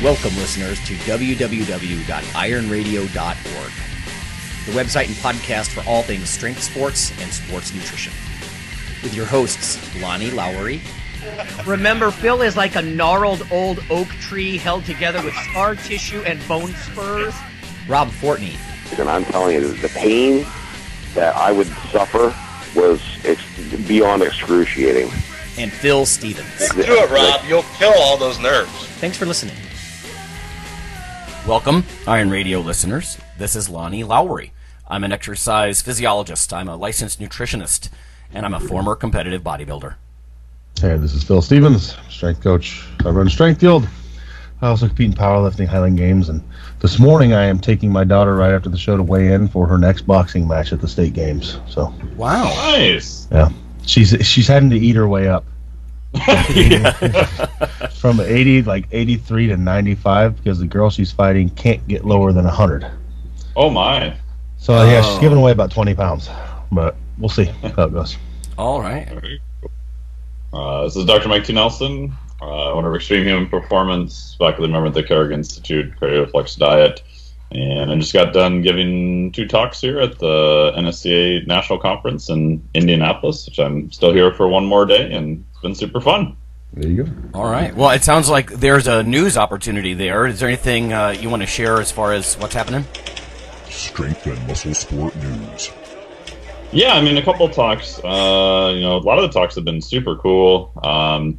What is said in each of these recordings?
Welcome, listeners, to www.ironradio.org, the website and podcast for all things strength sports and sports nutrition. With your hosts, Lonnie Lowery. Remember, Phil is like a gnarled old oak tree held together with scar tissue and bone spurs. Rob Fortney. And I'm telling you, the pain that I would suffer was beyond excruciating. And Phil Stevens. Just do it, Rob. You'll kill all those nerves. Thanks for listening. Welcome, Iron Radio listeners. This is Lonnie Lowery. I'm an exercise physiologist. I'm a licensed nutritionist, and I'm a former competitive bodybuilder. Hey, this is Phil Stevens, strength coach. I run Strength Yield. I also compete in powerlifting, Highland Games, and this morning I am taking my daughter right after the show to weigh in for her next boxing match at the state games. So, wow, nice. Yeah, she's having to eat her way up. From 83 to 95 because the girl she's fighting can't get lower than 100. Oh my! So yeah, she's giving away about 20 pounds, but we'll see how it goes. All right. This is Dr. Mike T. Nelson, owner of Extreme Human Performance, faculty member at the Carrick Institute, Creative Flex Diet, and I just got done giving 2 talks here at the NSCA National Conference in Indianapolis, which I'm still here for one more day, and it's been super fun. There you go. All right. Well, it sounds like there's a news opportunity there. Is there anything you want to share as far as what's happening? Strength and muscle sport news. Yeah, I mean, a couple of talks. A lot of the talks have been super cool. I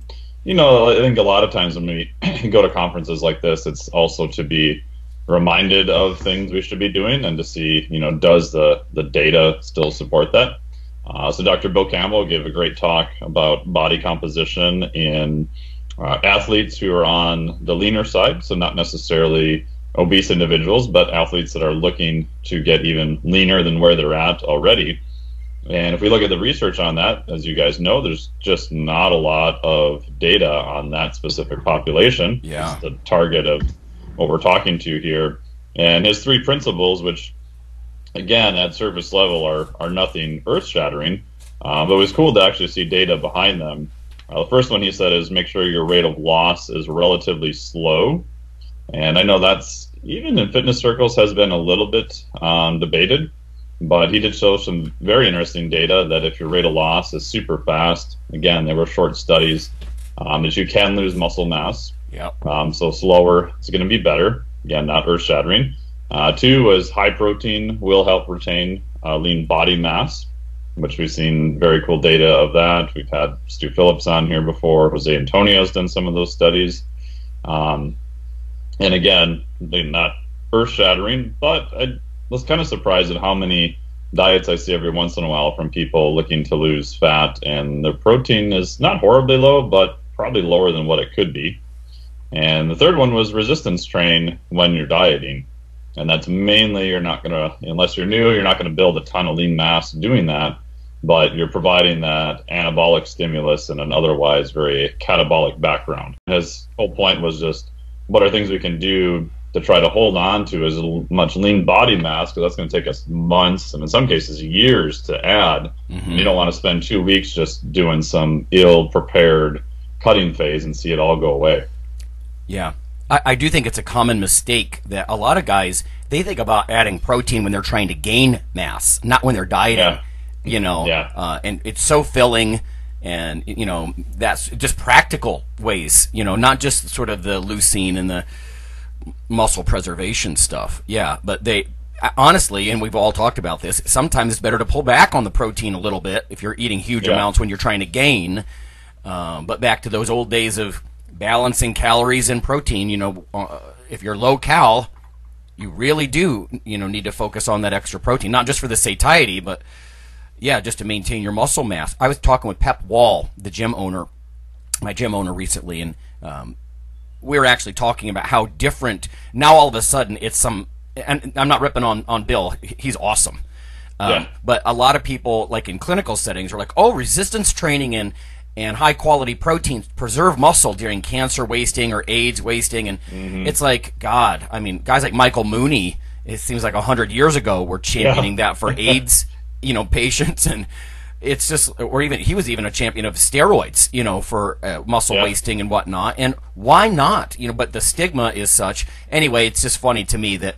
think a lot of times when we go to conferences like this, it's also to be reminded of things we should be doing and to see, does the data still support that? So Dr. Bill Campbell gave a great talk about body composition in athletes who are on the leaner side, so not necessarily obese individuals, but athletes that are looking to get even leaner than where they're at already. And if we look at the research on that, as you guys know, there's just not a lot of data on that specific population. Yeah. It's the target of what we're talking to here. And his 3 principles, which, again, at surface level are nothing earth-shattering, but it was cool to actually see data behind them. The first one he said is make sure your rate of loss is relatively slow. And I know that's, even in fitness circles, has been a little bit debated. But he did show some very interesting data that if your rate of loss is super fast, again, there were short studies, that you can lose muscle mass. Yep. So slower is going to be better. Again, not earth-shattering. 2 is high protein will help retain lean body mass, which we've seen very cool data of that. We've had Stu Phillips on here before. Jose Antonio has done some of those studies. And again, they're not earth-shattering, but I was kind of surprised at how many diets I see every once in a while from people looking to lose fat, and their protein is not horribly low, but probably lower than what it could be. And the third one was resistance train when you're dieting. And that's mainly unless you're new, you're not going to build a ton of lean mass doing that, but you're providing that anabolic stimulus in an otherwise very catabolic background. His whole point was just, what are things we can do to try to hold on to as much lean body mass, because that's going to take us months and in some cases years to add. Mm-hmm. You don't want to spend 2 weeks just doing some ill-prepared cutting phase and see it all go away. Yeah. I do think it's a common mistake that a lot of guys, they think about adding protein when they're trying to gain mass, not when they're dieting. Yeah. And it's so filling, and, that's just practical ways, not just sort of the leucine and the muscle preservation stuff. Yeah, but they honestly, and we've all talked about this, sometimes it's better to pull back on the protein a little bit if you're eating huge amounts when you're trying to gain. But back to those old days of balancing calories and protein, if you're low cal, you really do, need to focus on that extra protein, not just for the satiety, but just to maintain your muscle mass. I was talking with Pep Wall, my gym owner recently, and we were actually talking about how different now all of a sudden it's and I'm not ripping on Bill, he's awesome. But a lot of people, like in clinical settings, are like, resistance training and high quality proteins preserve muscle during cancer wasting or AIDS wasting, and it's like, God, I mean, guys like Michael Mooney, it seems like 100 years ago were championing that for AIDS, patients, and it's just, or even he was even a champion of steroids, for muscle wasting and whatnot. And why not? But the stigma is such. Anyway, it's just funny to me that,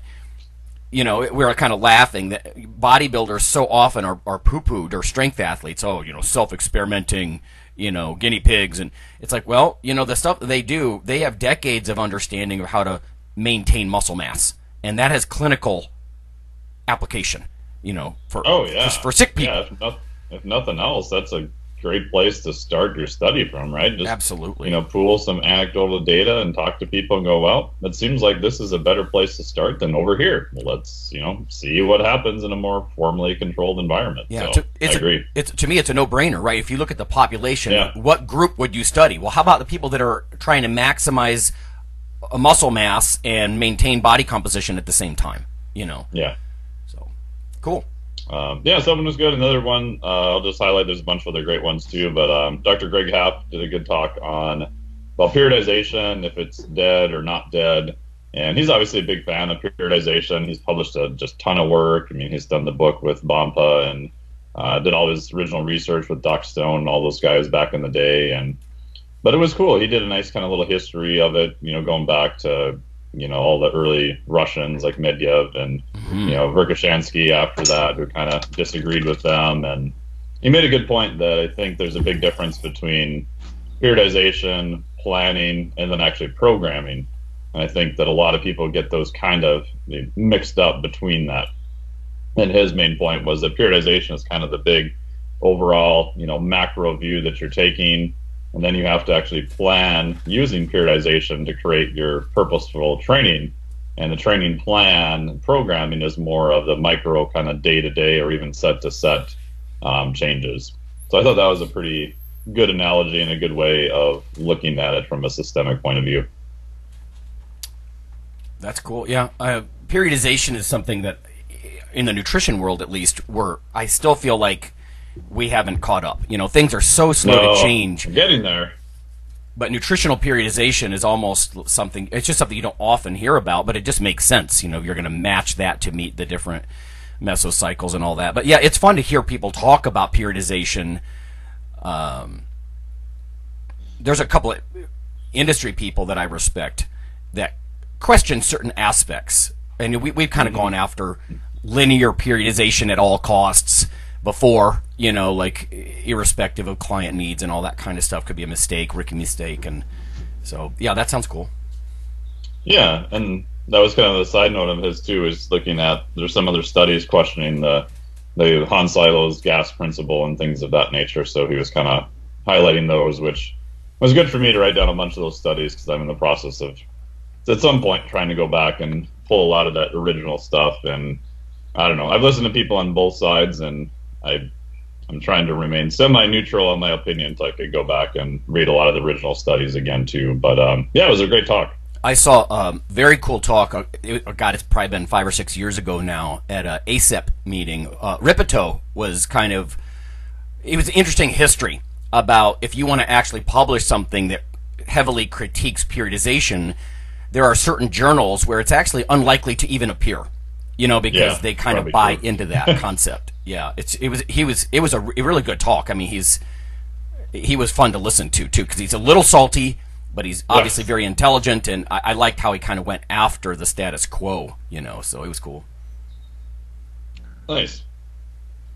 we're kind of laughing that bodybuilders so often are poo-pooed, or strength athletes. Oh, self-experimenting, guinea pigs. And it's like, well, the stuff that they do, they have decades of understanding of how to maintain muscle mass. And that has clinical application, for sick people. Yeah, if nothing else, that's a great place to start your study from, right? Just, absolutely. Pool some anecdotal data and talk to people and go, well, it seems like this is a better place to start than over here. Let's, see what happens in a more formally controlled environment. Yeah, so, I agree. To me, it's a no-brainer, right? If you look at the population, what group would you study? Well, how about the people that are trying to maximize a muscle mass and maintain body composition at the same time, Yeah. So, cool. Someone was good. Another one, I'll just highlight, there's a bunch of other great ones too, but Dr. Greg Happ did a good talk on periodization, if it's dead or not dead. And he's obviously a big fan of periodization. He's published a just ton of work. I mean, he's done the book with Bompa and did all his original research with Doc Stone and all those guys back in the day. But it was cool. He did a nice kind of little history of it, going back to all the early Russians like Medvedev and, Verkhoshansky after that, who kind of disagreed with them. And he made a good point that I think there's a big difference between periodization, planning, and then actually programming. And I think that a lot of people get those kind of mixed up between that. And his main point was that periodization is kind of the big overall, macro view that you're taking. And then you have to actually plan using periodization to create your purposeful training. And the training plan programming is more of the micro kind of day-to-day or even set-to-set changes. So I thought that was a pretty good analogy and a good way of looking at it from a systemic point of view. That's cool. Yeah. Periodization is something that, in the nutrition world at least, I still feel like we haven't caught up. Things are so slow to change. I'm getting there. But nutritional periodization is almost something, it's just something you don't often hear about, but it just makes sense. You're going to match that to meet the different mesocycles and all that. But yeah, it's fun to hear people talk about periodization. There's a couple of industry people that I respect that question certain aspects. And we've kind of gone after linear periodization at all costs before, like irrespective of client needs and all that kind of stuff could be a mistake, rookie mistake. And so, yeah, that sounds cool. Yeah, and that was kind of the side note of his too, is looking at, there's some other studies questioning the Han-Silo's gas principle and things of that nature. So he was kind of highlighting those, which was good for me to write down a bunch of those studies because I'm in the process of, at some point, trying to go back and pull a lot of that original stuff. And I don't know, I've listened to people on both sides, and I'm trying to remain semi-neutral on my opinion so I could go back and read a lot of the original studies again too. But yeah, it was a great talk. I saw a very cool talk. God, it's probably been 5 or 6 years ago now at a ASEP meeting. Ripito was it was an interesting history about if you want to actually publish something that heavily critiques periodization, there are certain journals where it's actually unlikely to even appear. Because they kind of buy into that concept. Yeah, it was a really good talk. I mean, he was fun to listen to too because he's a little salty, but he's obviously very intelligent, and I liked how he kind of went after the status quo. So it was cool. Nice.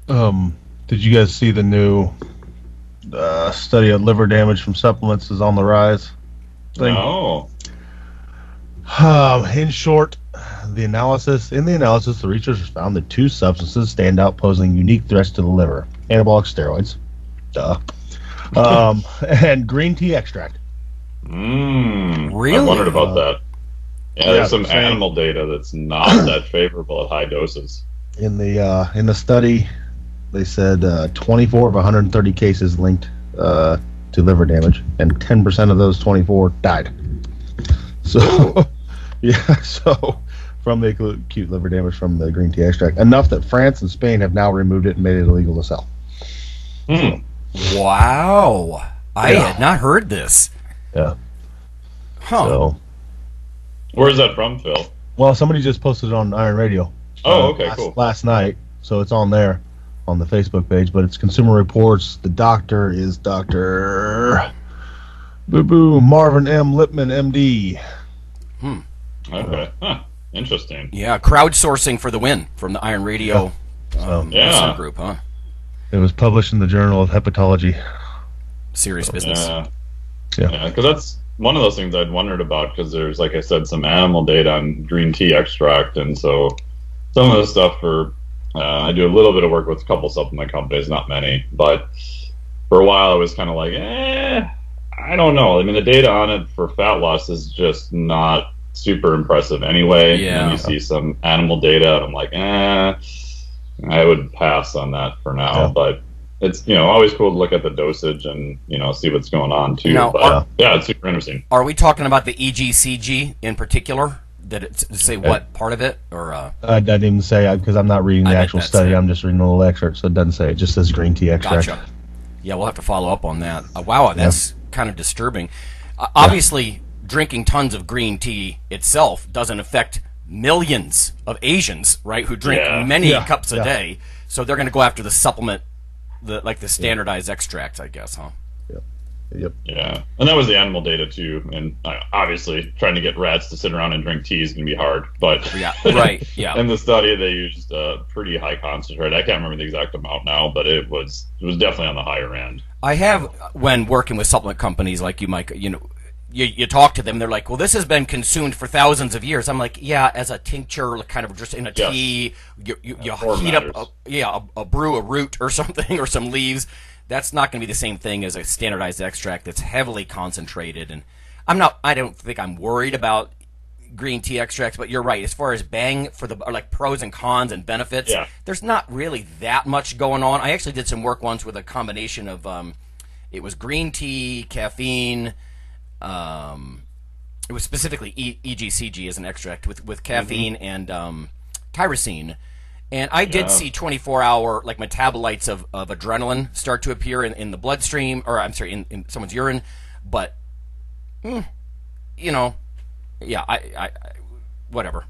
Did you guys see the new study of liver damage from supplements is on the rise thing? No. In short, the analysis, the researchers found that 2 substances stand out posing unique threats to the liver. Anabolic steroids, and green tea extract. Really? I wondered about that. Yeah, there's some animal data that's not that favorable at high doses. In the study, they said 24 of 130 cases linked to liver damage, and 10% of those 24 died. So, so from the acute liver damage from the green tea extract, enough that France and Spain have now removed it and made it illegal to sell. Wow. I had not heard this. Yeah. Huh. So, where is that from, Phil? Well, somebody just posted it on IronRadio. Oh, okay, cool. Last night, so it's on there, on the Facebook page, but it's Consumer Reports. The doctor is Dr. Boo Marvin M. Lipman, MD. Okay. Interesting. Yeah, crowdsourcing for the win from the IronRadio Yeah. group, huh? It was published in the Journal of Hepatology. Serious business. Yeah, because that's one of those things I'd wondered about, because there's, like I said, some animal data on green tea extract, and so some of the stuff I do a little bit of work with a couple supplement companies, not many, but for a while I was kind of like, I don't know. I mean, the data on it for fat loss is just not super impressive anyway. Yeah. And you see some animal data, and I'm like, I would pass on that for now, but it's, always cool to look at the dosage and, see what's going on too. Now, but it's super interesting. Are we talking about the EGCG in particular? Did it say what part of it? Or I didn't even say, because I'm not reading the actual study. I'm just reading a little excerpt, so it doesn't say. It just says green tea extract. Gotcha. Yeah, we'll have to follow up on that. Wow, that's kind of disturbing. Obviously, drinking tons of green tea itself doesn't affect millions of Asians, right, who drink many cups a day. So they're going to go after the supplement, the standardized extracts, I guess, huh? Yep. Yeah, and that was the animal data too. And obviously, trying to get rats to sit around and drink tea is going to be hard. But in the study, they used a pretty high concentrate. I can't remember the exact amount now, but it was definitely on the higher end. I have, when working with supplement companies like you, Mike, you talk to them, they're like, well, this has been consumed for thousands of years. I'm like, yeah, as a tincture, kind of just in a tea, you heat up, a brew, a root or something, or some leaves. That's not going to be the same thing as a standardized extract that's heavily concentrated. And I don't think I'm worried about green tea extracts, but you're right. As far as bang for pros and cons and benefits, there's not really that much going on. I actually did some work once with a combination of, it was green tea, caffeine, it was specifically EGCG as an extract with caffeine and tyrosine. And I did see 24-hour metabolites of adrenaline start to appear in the bloodstream, or I'm sorry, in someone's urine. But, I whatever.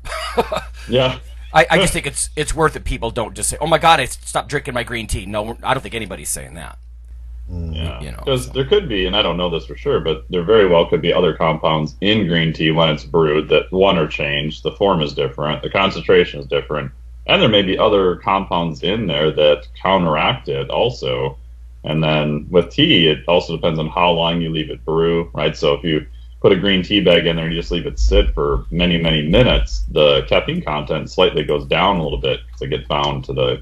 Yeah. I just think it's worth it. People don't just say, "Oh my God, I stopped drinking my green tea." No, I don't think anybody's saying that. Yeah, because there could be, and I don't know this for sure, but there very well could be other compounds in green tea when it's brewed that are changed. The form is different, the concentration is different. And there may be other compounds in there that counteract it also. And then with tea, it also depends on how long you leave it brew, right? So if you put a green tea bag in there and you just leave it sit for many, many minutes, the caffeine content slightly goes down a little bit because it gets bound to the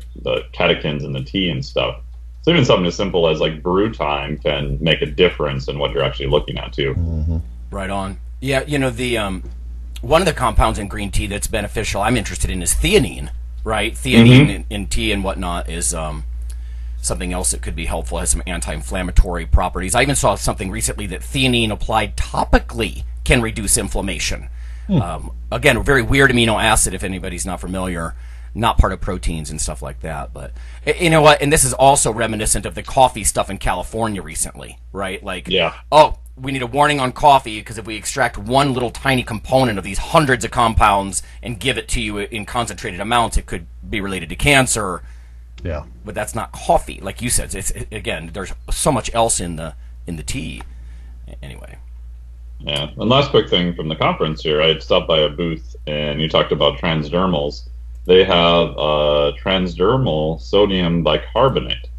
catechins in the tea and stuff. So even something as simple as brew time can make a difference in what you're actually looking at too. Mm-hmm. Right on. Yeah, the one of the compounds in green tea that's beneficial I'm interested in is theanine. Right, theanine in tea and whatnot is something else that could be helpful. It has some anti-inflammatory properties. I even saw something recently that theanine applied topically can reduce inflammation. Again, a very weird amino acid, if anybody's not familiar, not part of proteins and stuff like that. But you know what? And this is also reminiscent of the coffee stuff in California recently, right? We need a warning on coffee because if we extract one little tiny component of these hundreds of compounds and give it to you in concentrated amounts, it could be related to cancer. Yeah. But that's not coffee, like you said. Again, there's so much else in the tea. Anyway. Yeah. And last quick thing from the conference here, I had stopped by a booth and you talked about transdermals. They have transdermal sodium bicarbonate,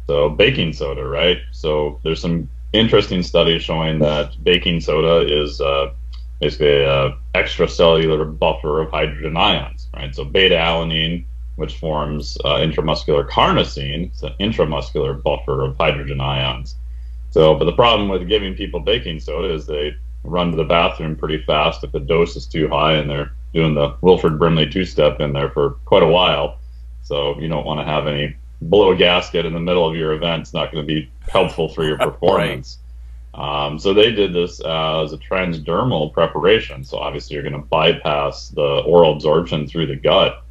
so baking soda, right? So there's some interesting studies showing that baking soda is basically a extracellular buffer of hydrogen ions, right? So beta alanine, which forms intramuscular carnosine, it's an intramuscular buffer of hydrogen ions. So, but the problem with giving people baking soda is they run to the bathroom pretty fast if the dose is too high, and they're doing the Wilford Brimley two-step in there for quite a while. So you don't want to have any blow a gasket in the middle of your event. It's not going to be helpful for your performance. Right. So they did this as a transdermal preparation. So obviously you're going to bypass the oral absorption through the gut.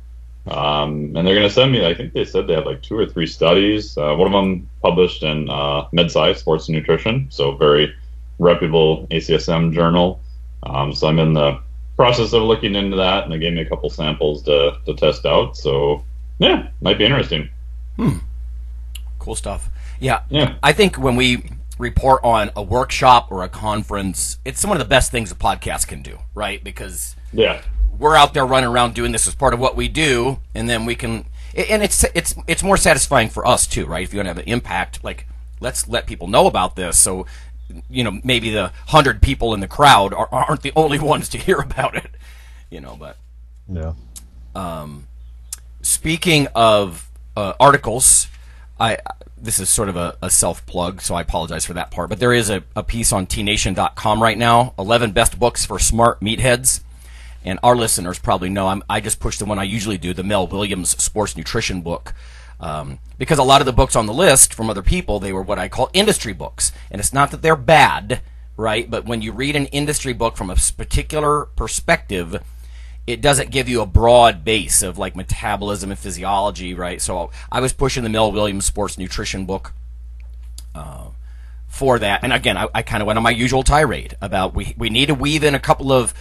And they're going to send me, I think they said they have 2 or 3 studies. One of them published in MedSci, Sports and Nutrition, so very reputable ACSM journal. So I'm in the process of looking into that, and they gave me a couple samples to test out. So yeah, might be interesting. Cool stuff. Yeah. Yeah. I think when we report on a workshop or a conference, it's one of the best things a podcast can do, right? Because we're out there running around doing this as part of what we do, and then we can, and it's more satisfying for us too, right? If you want to have an impact, like, let's let people know about this, so maybe the 100 people in the crowd aren't the only ones to hear about it, But speaking of articles, this is sort of a self-plug, so I apologize for that part. But there is a piece on tnation.com right now, 11 best books for smart meatheads. And our listeners probably know I just pushed the one I usually do, the Mel Williams sports nutrition book. Because a lot of the books on the list from other people, they were what I call industry books. And it's not that they're bad, right? But when you read an industry book from a particular perspective, it doesn't give you a broad base of like metabolism and physiology, right? So I was pushing the Mel Williams sports nutrition book for that. And again, I kind of went on my usual tirade about we need to weave in a couple of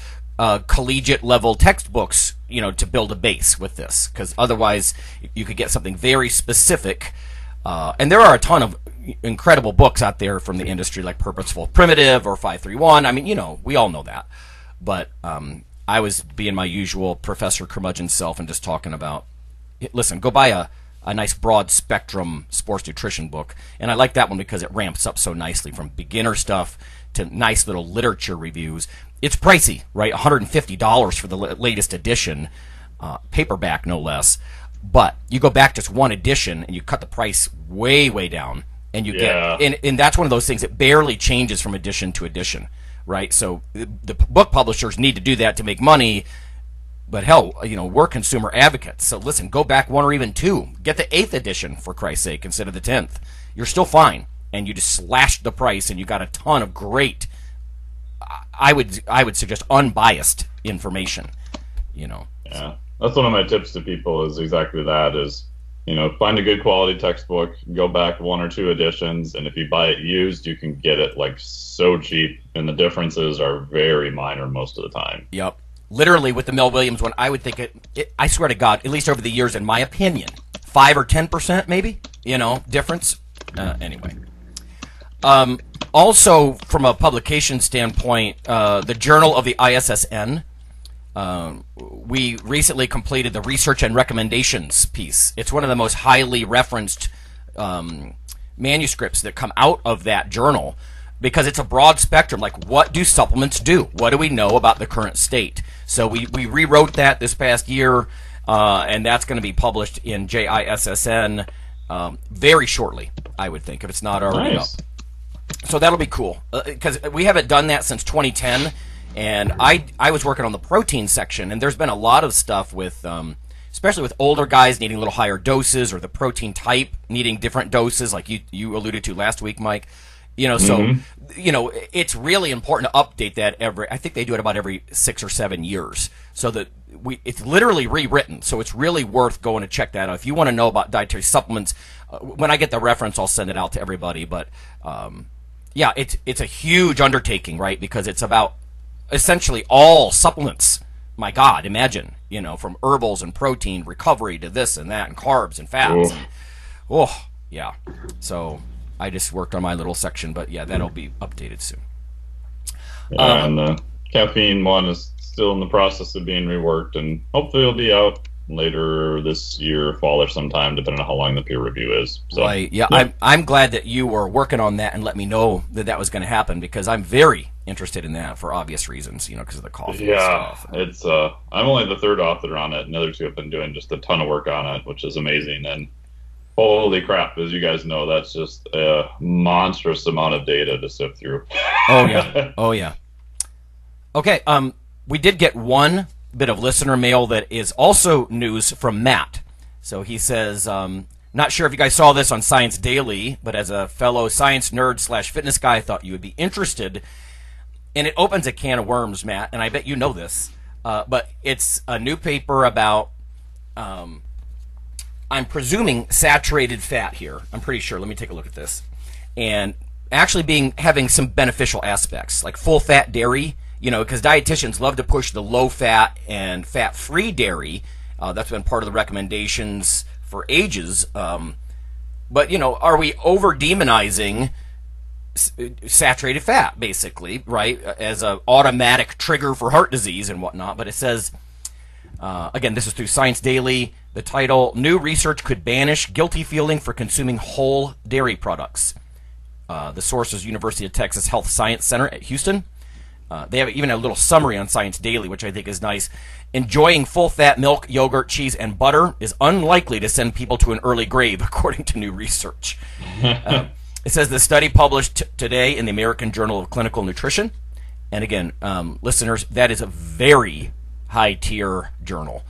collegiate level textbooks, to build a base with this, because otherwise you could get something very specific. And there are a ton of incredible books out there from the industry, like Purposeful Primitive or 531. I mean, we all know that. But I was being my usual Professor Curmudgeon self and just talking about, listen, go buy a nice broad spectrum sports nutrition book. And I like that one because it ramps up so nicely from beginner stuff to nice little literature reviews. It's pricey, right? $150 for the latest edition, paperback no less. But you go back just one edition and you cut the price way, way down. And you get, and that's one of those things that barely changes from edition to edition. Right, so the book publishers need to do that to make money, but hell, we're consumer advocates. So listen, go back one or even two. Get the 8th edition, for Christ's sake, instead of the 10th. You're still fine, and you just slashed the price, and you got a ton of great, I would suggest unbiased information. Yeah, that's one of my tips to people is exactly that. Is find a good quality textbook, go back one or two editions, and if you buy it used, you can get it like so cheap, and the differences are very minor most of the time. Yep. Literally, with the Mel Williams one, I would think I swear to God, at least over the years, in my opinion, 5 or 10% maybe, difference. Anyway. Also, from a publication standpoint, the Journal of the ISSN, we recently completed the research and recommendations piece. It's one of the most highly referenced manuscripts that come out of that journal because it's a broad spectrum. Like, what do supplements do? What do we know about the current state? So we rewrote that this past year, and that's going to be published in JISSN very shortly, I would think, if it's not already up. So that'll be cool because we haven't done that since 2010. And I was working on the protein section, and there's been a lot of stuff with, especially with older guys needing a little higher doses, or the protein type needing different doses, like you alluded to last week, Mike. So it's really important to update that I think they do it about every 6 or 7 years, so that it's literally rewritten. So it's really worth going to check that out if you want to know about dietary supplements. When I get the reference, I'll send it out to everybody. But it's a huge undertaking, right? Because it's about essentially all supplements. My God, imagine, from herbals and protein recovery to this and that and carbs and fats. So I just worked on my little section, but that'll be updated soon. And the caffeine one is still in the process of being reworked, and hopefully it'll be out later this year, fall or sometime, depending on how long the peer review is. So, right. Yeah. I'm glad that you were working on that and let me know that was going to happen, because I'm very interested in that for obvious reasons, because of the coffee and stuff. It's I'm only the third author on it, and the other two have been doing just a ton of work on it, which is amazing. And holy crap, as you guys know, that's just a monstrous amount of data to sift through. Oh yeah. Okay, we did get one bit of listener mail that is also news from Matt. So he says, not sure if you guys saw this on Science Daily, but as a fellow science nerd / fitness guy, I thought you would be interested. And it opens a can of worms, Matt, and I bet you know this. But it's a new paper about, I'm presuming saturated fat here. I'm pretty sure. Let me take a look at this. And actually having some beneficial aspects, like full fat dairy, because dietitians love to push the low fat and fat-free dairy. That's been part of the recommendations for ages. But, you know, are we over-demonizing saturated fat, basically, right, as an automatic trigger for heart disease and whatnot? But it says, again, this is through Science Daily, the title, New Research Could Banish Guilty Feeling for Consuming Whole Dairy Products. The source is University of Texas Health Science Center at Houston. They have even a little summary on Science Daily, which I think is nice. Enjoying full-fat milk, yogurt, cheese, and butter is unlikely to send people to an early grave, according to new research. It says the study published today in the American Journal of Clinical Nutrition. And again, listeners, that is a very high-tier journal.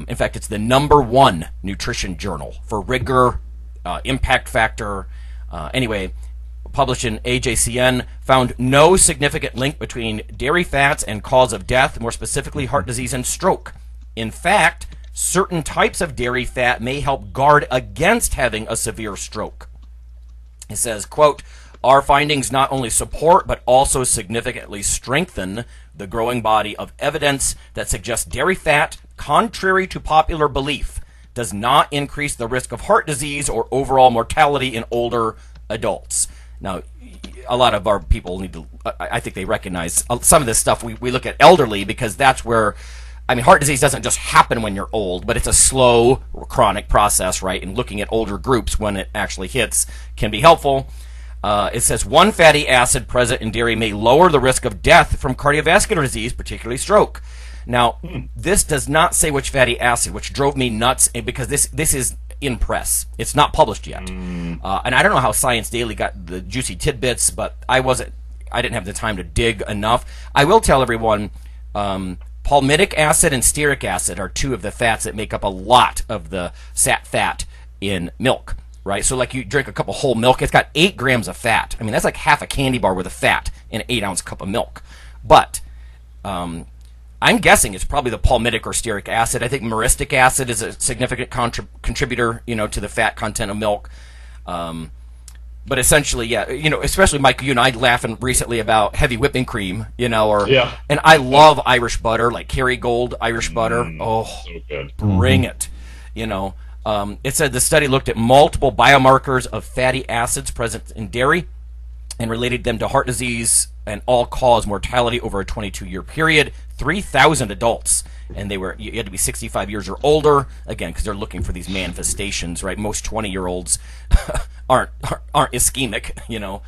In fact, it's the #1 nutrition journal for rigor, impact factor. Anyway, published in AJCN, found no significant link between dairy fats and cause of death, more specifically heart disease and stroke. In fact, certain types of dairy fat may help guard against having a severe stroke. It says, quote, our findings not only support but also significantly strengthen the growing body of evidence that suggests dairy fat, contrary to popular belief, does not increase the risk of heart disease or overall mortality in older adults. Now, a lot of our people need to, I think they recognize some of this stuff. We look at elderly because that's where, I mean, heart disease doesn't just happen when you're old, but it's a slow, chronic process, right? And looking at older groups when it actually hits can be helpful. It says one fatty acid present in dairy may lower the risk of death from cardiovascular disease, particularly stroke. Now, this does not say which fatty acid, which drove me nuts because this is in press. It's not published yet. And I don't know how Science Daily got the juicy tidbits, but I didn't have the time to dig enough. I will tell everyone, palmitic acid and stearic acid are two of the fats that make up a lot of the sat fat in milk, right? So like you drink a cup of whole milk, it's got 8 grams of fat. I mean, that's like half a candy bar worth of fat in an 8-ounce cup of milk. But I'm guessing it's probably the palmitic or stearic acid. I think myristic acid is a significant contributor, you know, to the fat content of milk. But essentially, yeah, you know, especially Mike, you and I laughing recently about heavy whipping cream, you know, and I love Irish butter, like Kerrygold Irish butter. Oh, so good. Bring it, you know. It said the study looked at multiple biomarkers of fatty acids present in dairy and related them to heart disease and all-cause mortality over a 22-year period. 3,000 adults, and you had to be 65 years or older, again, because they're looking for these manifestations, right? Most 20-year-olds aren't ischemic, you know.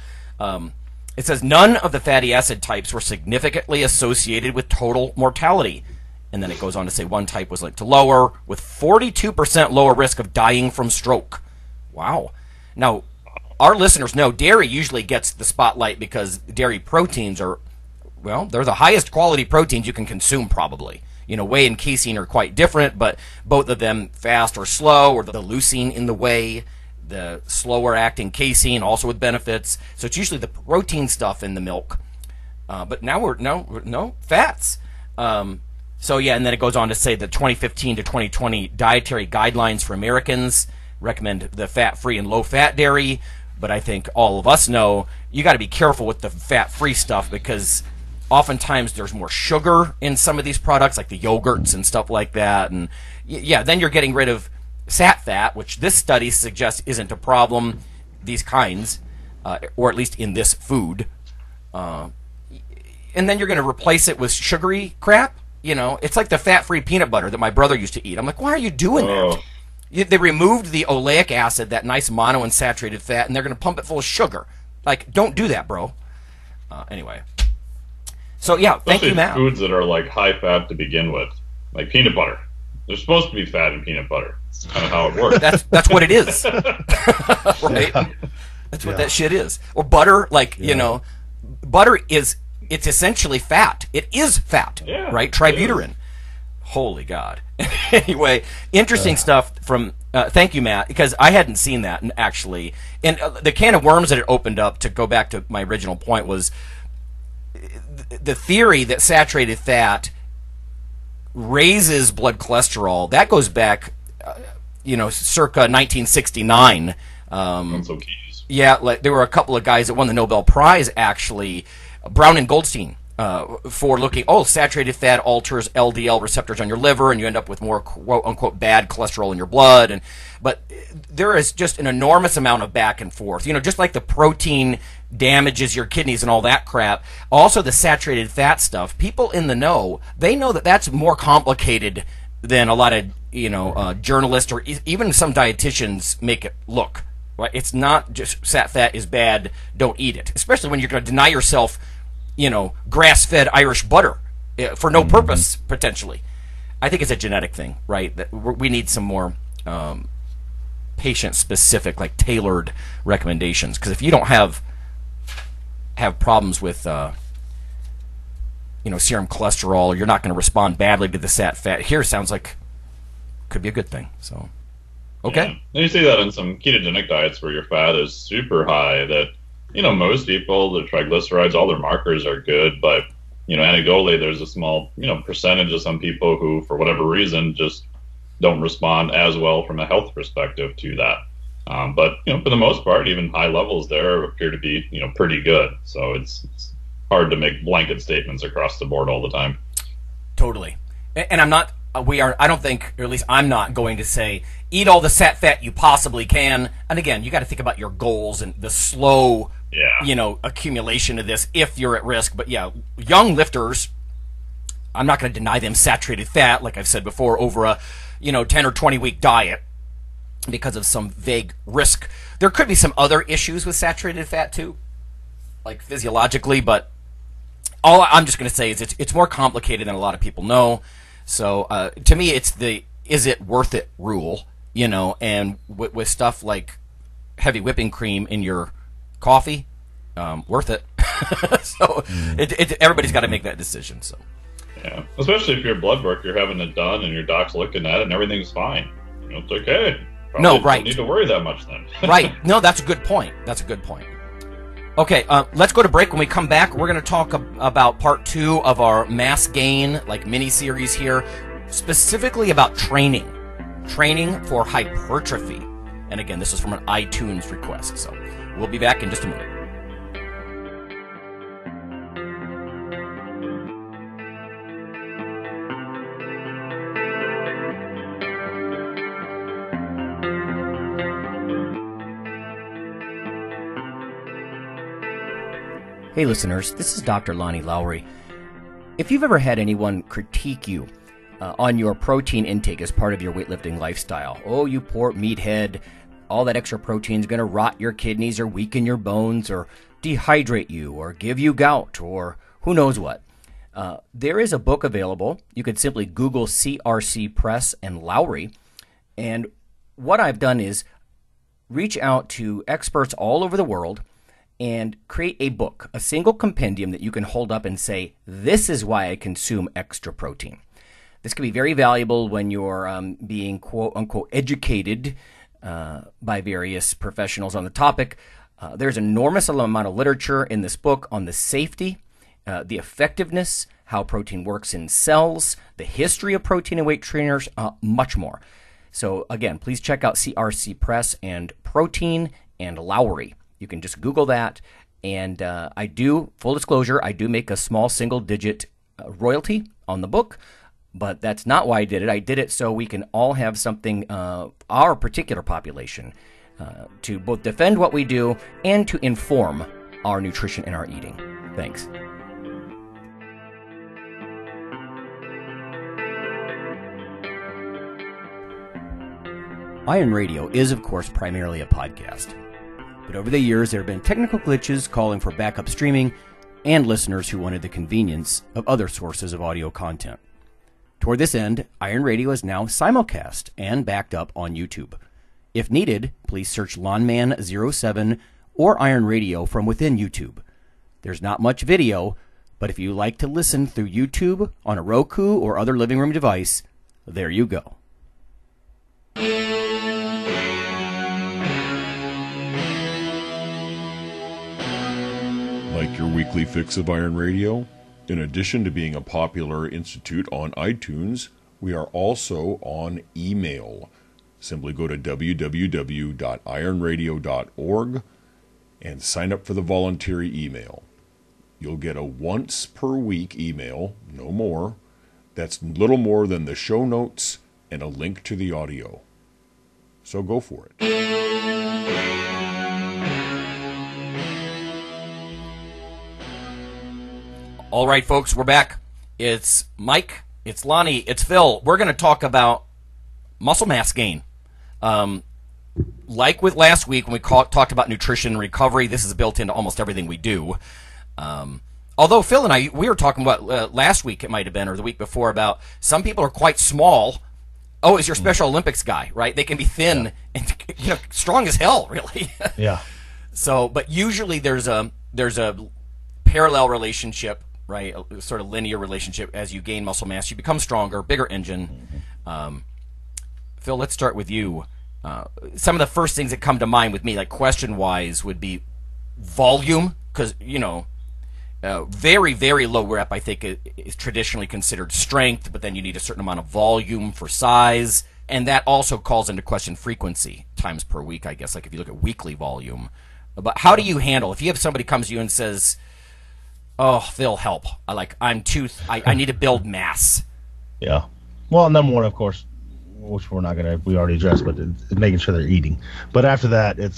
It says none of the fatty acid types were significantly associated with total mortality. And then it goes on to say one type was linked to lower, with 42% lower risk of dying from stroke. Wow. Now, our listeners know dairy usually gets the spotlight because dairy proteins are, well, they're the highest quality proteins you can consume probably. You know, whey and casein are quite different, but both of them fast or slow, or the leucine in the whey, the slower acting casein also with benefits. So it's usually the protein stuff in the milk. But now no fats. So yeah, and then it goes on to say the 2015 to 2020 dietary guidelines for Americans recommend the fat-free and low-fat dairy. But I think all of us know you got to be careful with the fat-free stuff because oftentimes there's more sugar in some of these products, like the yogurts and stuff like that. And yeah, then you're getting rid of sat fat, which this study suggests isn't a problem, these kinds, or at least in this food. And then you're going to replace it with sugary crap. You know, it's like the fat-free peanut butter that my brother used to eat. I'm like, why are you doing that? They removed the oleic acid, that nice monounsaturated fat, and they're going to pump it full of sugar. Like, don't do that, bro. Anyway. So, yeah, thank you, Matt. Foods that are, like, high fat to begin with. Like peanut butter. There's supposed to be fat in peanut butter. That's kind of how it works. That's what it is. Right? That's what that shit is. Or butter, like, you know, butter is, it's essentially fat. It is fat, right? Tributylin. Holy God. Anyway, interesting stuff from, thank you, Matt, because I hadn't seen that actually. And the can of worms that it opened up, to go back to my original point, was the theory that saturated fat raises blood cholesterol. That goes back, you know, circa 1969. Yeah, like, there were a couple of guys that won the Nobel Prize, actually. Brown and Goldstein for looking, saturated fat alters LDL receptors on your liver, and you end up with more quote-unquote bad cholesterol in your blood. But there is just an enormous amount of back and forth. Just like the protein damages your kidneys and all that crap, also the saturated fat stuff, people in the know, they know that that's more complicated than a lot of, journalists or even some dietitians make it look. Right? It's not just sat fat is bad, don't eat it. Especially when you're going to deny yourself grass-fed Irish butter for no purpose, potentially. I think it's a genetic thing, right? That we need some more patient-specific, like tailored recommendations. Because if you don't have problems with, serum cholesterol, you're not going to respond badly to the sat fat. Here sounds like could be a good thing. So, okay. Yeah. And you see that in some ketogenic diets where your fat is super high. That most people, the triglycerides, all their markers are good, but, anecdotally, there's a small, percentage of some people who, for whatever reason, just don't respond as well from a health perspective to that. But, for the most part, even high levels there appear to be, pretty good. So it's hard to make blanket statements across the board all the time. Totally. And I'm not, I don't think, or at least I'm not going to say, eat all the sat fat you possibly can. And again, you got to think about your goals and the slow, accumulation of this if you're at risk. But yeah, young lifters, I'm not going to deny them saturated fat, like I've said before, over a, 10 or 20 week diet because of some vague risk. There could be some other issues with saturated fat too, like physiologically, but all I'm just going to say is it's more complicated than a lot of people know. So to me, it's the is it worth it rule, and with stuff like heavy whipping cream in your coffee, worth it. So everybody's got to make that decision. So yeah, especially if your blood work, you're having it done and your doc's looking at it and everything's fine. It's okay. Probably no, right. Don't need to worry that much then. Right. No, that's a good point. Okay, let's go to break. When we come back, we're going to talk about part 2 of our mass gain, mini-series here, specifically about training for hypertrophy. And again, this is from an iTunes request. So we'll be back in just a minute. Hey listeners, this is Dr. Lonnie Lowery. If you've ever had anyone critique you on your protein intake as part of your weightlifting lifestyle, oh, you poor meathead, all that extra protein is going to rot your kidneys or weaken your bones or dehydrate you or give you gout or who knows what. There is a book available. You could simply Google CRC Press and Lowery. And what I've done is reach out to experts all over the world and create a book, a single compendium that you can hold up and say, this is why I consume extra protein. This can be very valuable when you're being quote-unquote educated by various professionals on the topic. There's an enormous amount of literature in this book on the safety, the effectiveness, how protein works in cells, the history of protein and weight trainers, much more. So again, please check out CRC Press and Protein and Lowery. You can just Google that, and I do, full disclosure, I do make a small single-digit royalty on the book, but that's not why I did it. I did it so we can all have something, our particular population, to both defend what we do and to inform our nutrition and our eating. Thanks. Iron Radio is, of course, primarily a podcast. But over the years, there have been technical glitches calling for backup streaming and listeners who wanted the convenience of other sources of audio content. Toward this end, Iron Radio is now simulcast and backed up on YouTube. If needed, please search Lawnman07 or Iron Radio from within YouTube. There's not much video, but if you like to listen through YouTube on a Roku or other living room device, there you go. Like your weekly fix of Iron Radio? In addition to being a popular institute on iTunes, we are also on email. Simply go to www.ironradio.org and sign up for the voluntary email. you'll get a once per week email, no more, that's little more than the show notes and a link to the audio. So go for it. All right, folks, we're back. It's Mike, it's Lonnie, it's Phil. We're going to talk about muscle mass gain. Like with last week when we talked about nutrition and recovery, this is built into almost everything we do. Although Phil and I, we were talking about last week, it might have been, or the week before, about some people are quite small. Oh, is your Special Olympics guy, right? They can be thin and strong as hell, really. Yeah. So, but usually there's a parallel relationship, right? A sort of linear relationship. As you gain muscle mass, you become stronger, bigger engine. Phil, let's start with you. Some of the first things that come to mind with me, like question-wise, would be volume, because, very, very low rep, I think, is traditionally considered strength, but then you need a certain amount of volume for size, and that also calls into question frequency, times per week, I guess, like if you look at weekly volume. But how do you handle, if you have somebody comes to you and says, oh, Phil, help, I need to build mass. Yeah. Well, number one, of course, which we already addressed, but it's making sure they're eating. But after that, it's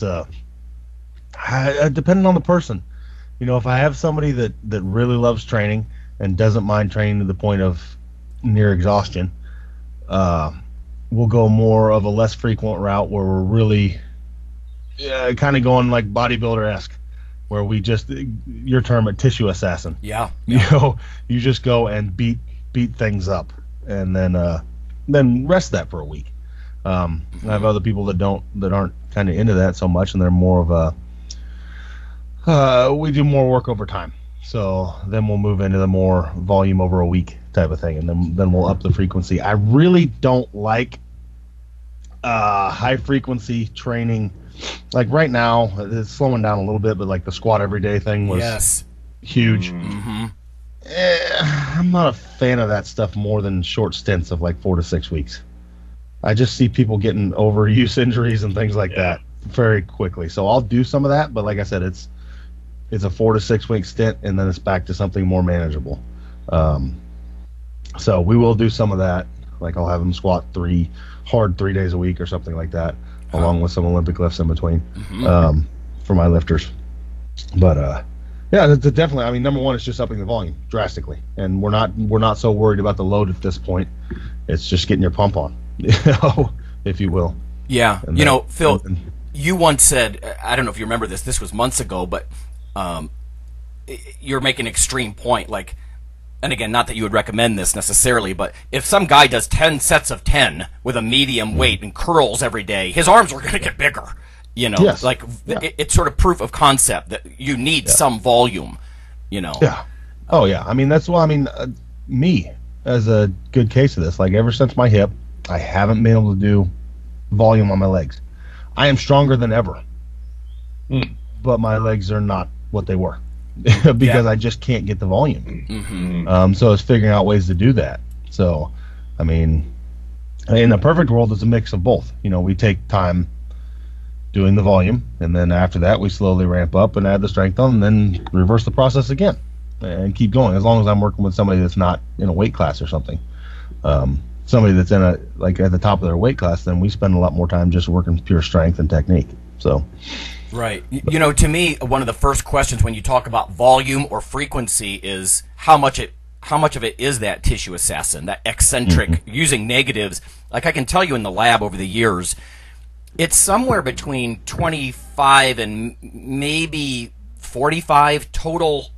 depending on the person. If I have somebody that really loves training and doesn't mind training to the point of near exhaustion, we'll go more of a less frequent route where we're really kind of going like bodybuilder-esque, where we just, your term, a tissue assassin. Yeah. You just go and beat things up, and then rest that for a week. I have other people that aren't kind of into that so much, and they're more of a we do more work over time. So then we'll move into the more volume over a week type of thing, and then we'll up the frequency. I really don't like high frequency training. Like right now, it's slowing down a little bit, but like the squat every day thing was huge. Mm-hmm. I'm not a fan of that stuff more than short stints of like 4 to 6 weeks. I just see people getting overuse injuries and things like that very quickly. So I'll do some of that, but like I said, it's a 4 to 6 week stint, and then it's back to something more manageable. So we will do some of that. Like I'll have them squat 3 days a week or something like that, along with some Olympic lifts in between for my lifters. But yeah, definitely. I mean, number one, it's just upping the volume drastically, and we're not so worried about the load at this point. It's just getting your pump on, if you will. Yeah, Phil, you once said, I don't know if you remember this. This was months ago, but you're making an extreme point. Like, and again, not that you would recommend this necessarily, but if some guy does 10 sets of 10 with a medium weight and curls every day, his arms are going to get bigger. Yes. It's sort of proof of concept that you need some volume, Yeah. Oh, yeah. I mean, that's why, me as a good case of this, like ever since my hip, I haven't been able to do volume on my legs. I am stronger than ever, but my legs are not what they were because I just can't get the volume. Mm-hmm. So it's figuring out ways to do that. So, in the perfect world, it's a mix of both. We take time doing the volume, and then after that we slowly ramp up and add the strength on, and then reverse the process again and keep going, as long as I'm working with somebody that's not in a weight class or something. Somebody that's in at the top of their weight class, then we spend a lot more time just working pure strength and technique. So right. To me, one of the first questions when you talk about volume or frequency is how much of it is that tissue assassin, that eccentric, using negatives. Like I can tell you in the lab over the years, it's somewhere between 25 and maybe 45 total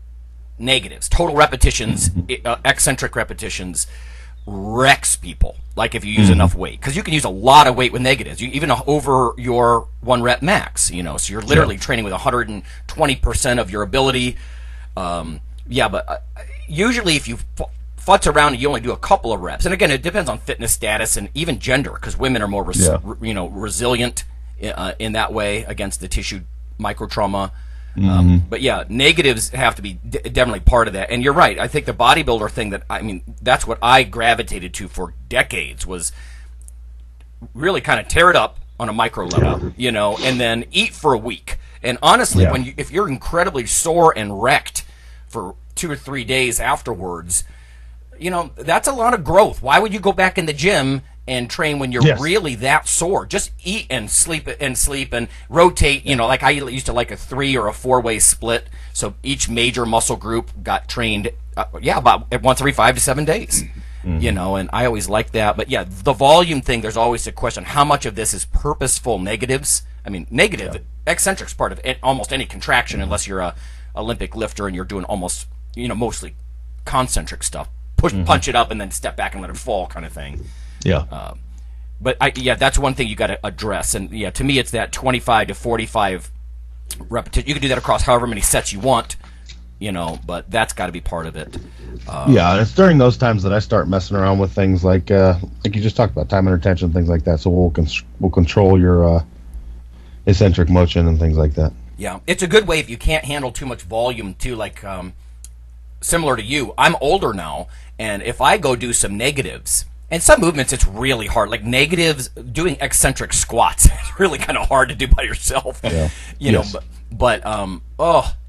negatives, total repetitions, eccentric repetitions, wrecks people, like if you use enough weight. Because you can use a lot of weight with negatives, even over your 1 rep max, so you're literally training with 120% of your ability. But usually if you futz around and you only do a couple of reps, and again, it depends on fitness status and even gender, because women are more resilient in that way against the tissue microtrauma. But yeah, negatives have to be definitely part of that. And you're right. I think the bodybuilder thing that's what I gravitated to for decades, was really kind of tear it up on a micro level, and then eat for a week. And honestly, if you're incredibly sore and wrecked for 2 or 3 days afterwards, that's a lot of growth. Why would you go back in the gym and train when you're really that sore? Just eat and sleep and rotate. Like I used to like a 3 or a 4-way split. So each major muscle group got trained, about once every 5 to 7 days. And I always like that. But the volume thing, there's always a question: how much of this is purposeful negatives? I mean, negative eccentric's part of almost any contraction, unless you're a Olympic lifter and you're doing almost, mostly concentric stuff. Punch it up and then step back and let it fall kind of thing. Yeah. But that's one thing you got to address. And to me, it's that 25 to 45 repetition. You can do that across however many sets you want, but that's got to be part of it. And it's during those times that I start messing around with things like you just talked about, time under tension, things like that. So we'll control your eccentric motion and things like that. Yeah, it's a good way if you can't handle too much volume too. Like similar to you, I'm older now, and if I go do some negatives. And some movements, it's really hard. Like negatives, doing eccentric squats, it's really kind of hard to do by yourself. Yeah.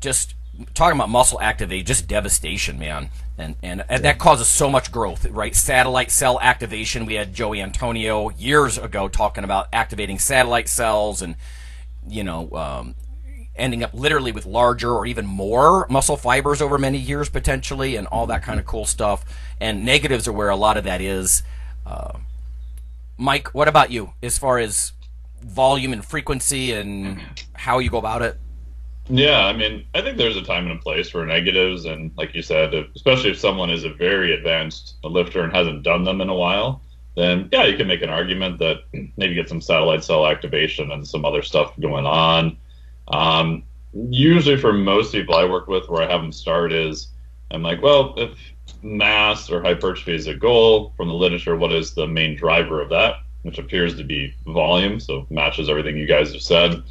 Just talking about muscle activity, just devastation, man. And that causes so much growth, right? Satellite cell activation. We had Joey Antonio years ago talking about activating satellite cells and, ending up literally with larger or even more muscle fibers over many years potentially, and all that kind of cool stuff. And negatives are where a lot of that is. Mike, what about you as far as volume and frequency and how you go about it? Yeah, I mean, I think there's a time and a place for negatives, and like you said, especially if someone is a very advanced lifter and hasn't done them in a while, then you can make an argument that maybe get some satellite cell activation and some other stuff going on. Usually for most people I work with, where I have them start is, I'm like, well, if mass or hypertrophy is a goal from the literature, what is the main driver of that? Which appears to be volume, so matches everything you guys have said.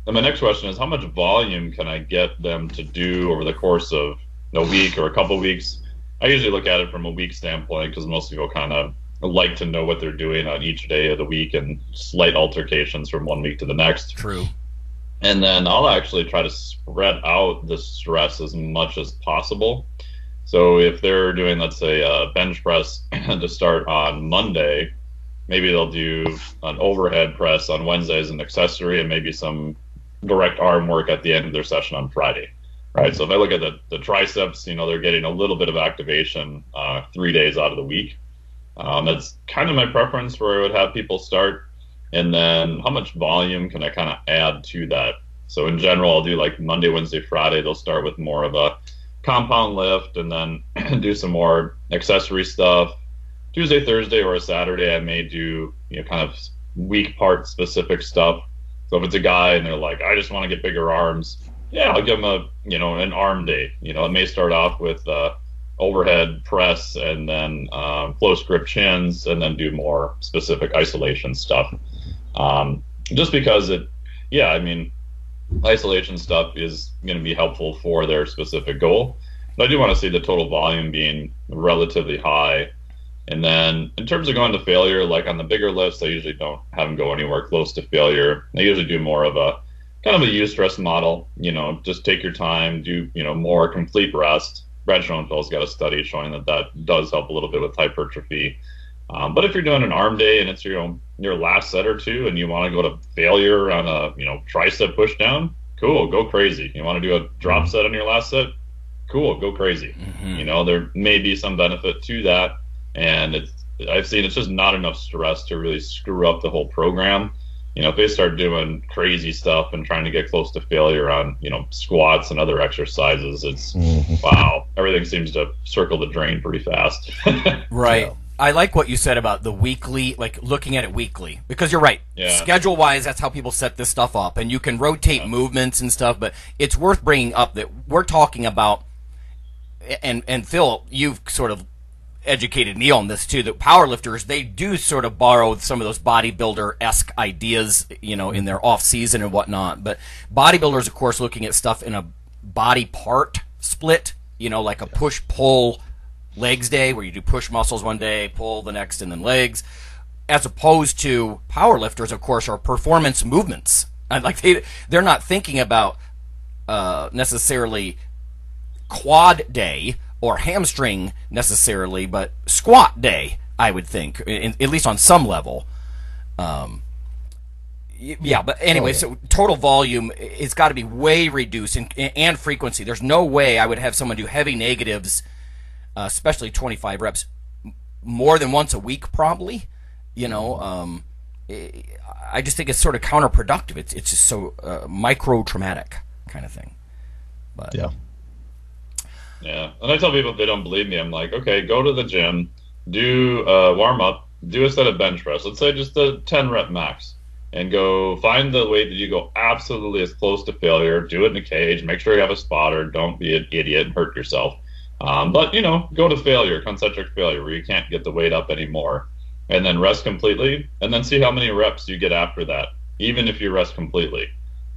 And my next question is, how much volume can I get them to do over the course of a week or a couple weeks? I usually look at it from a week standpoint, because most people kind of like to know what they're doing on each day of the week and slight altercations from one week to the next. True. And then I'll actually try to spread out the stress as much as possible. So if they're doing, let's say, a bench press to start on Monday, maybe they'll do an overhead press on Wednesday as an accessory, and maybe some direct arm work at the end of their session on Friday, right? So if I look at the triceps, they're getting a little bit of activation 3 days out of the week. That's kind of my preference where I would have people start. And then how much volume can I kind of add to that? So in general, I'll do like Monday, Wednesday, Friday. They'll start with more of a compound lift and then do some more accessory stuff. Tuesday, Thursday, or a Saturday, I may do kind of weak part specific stuff. So if it's a guy and they're like, I just want to get bigger arms, I'll give them an arm day. It may start off with overhead press and then close grip chins, and then do more specific isolation stuff. Just because isolation stuff is going to be helpful for their specific goal. But I do want to see the total volume being relatively high. And then in terms of going to failure, like on the bigger lifts, I usually don't have them go anywhere close to failure. I usually do more of a kind of a eustress model, just take your time, do, more complete rest. Brad Schoenfeld's got a study showing that does help a little bit with hypertrophy. But if you're doing an arm day and it's your last set or two, and you want to go to failure on a tricep push down, cool, go crazy. You want to do a drop set on your last set, cool, go crazy. Mm-hmm. There may be some benefit to that, and I've seen it's just not enough stress to really screw up the whole program. If they start doing crazy stuff and trying to get close to failure on squats and other exercises, it's wow, everything seems to circle the drain pretty fast. Right. Yeah. I like what you said about the weekly, like looking at it weekly, because you're right. Yeah. Schedule-wise, that's how people set this stuff up, and you can rotate movements and stuff, but it's worth bringing up that we're talking about, and Phil, you've sort of educated me on this too, that powerlifters, they do sort of borrow some of those bodybuilder-esque ideas, in their off-season and whatnot, but bodybuilders, of course, looking at stuff in a body part split, like a push-pull legs day, where you do push muscles one day, pull the next, and then legs, as opposed to powerlifters, of course, are performance movements. And they're not thinking about necessarily quad day or hamstring necessarily, but squat day, I would think, at least on some level. Yeah, but anyway, so total volume, it's got to be way reduced, and frequency. There's no way I would have someone do heavy negatives, especially 25 reps, more than once a week, probably. I just think it's sort of counterproductive. It's just so micro-traumatic kind of thing. But yeah, and I tell people if they don't believe me, I'm like, okay, go to the gym, do warm up, do a set of bench press. Let's say just a 10 rep max. And go find the weight that you go absolutely as close to failure. Do it in a cage. Make sure you have a spotter. Don't be an idiot and hurt yourself. But go to failure, concentric failure, where you can't get the weight up anymore. And then rest completely. And then see how many reps you get after that, even if you rest completely.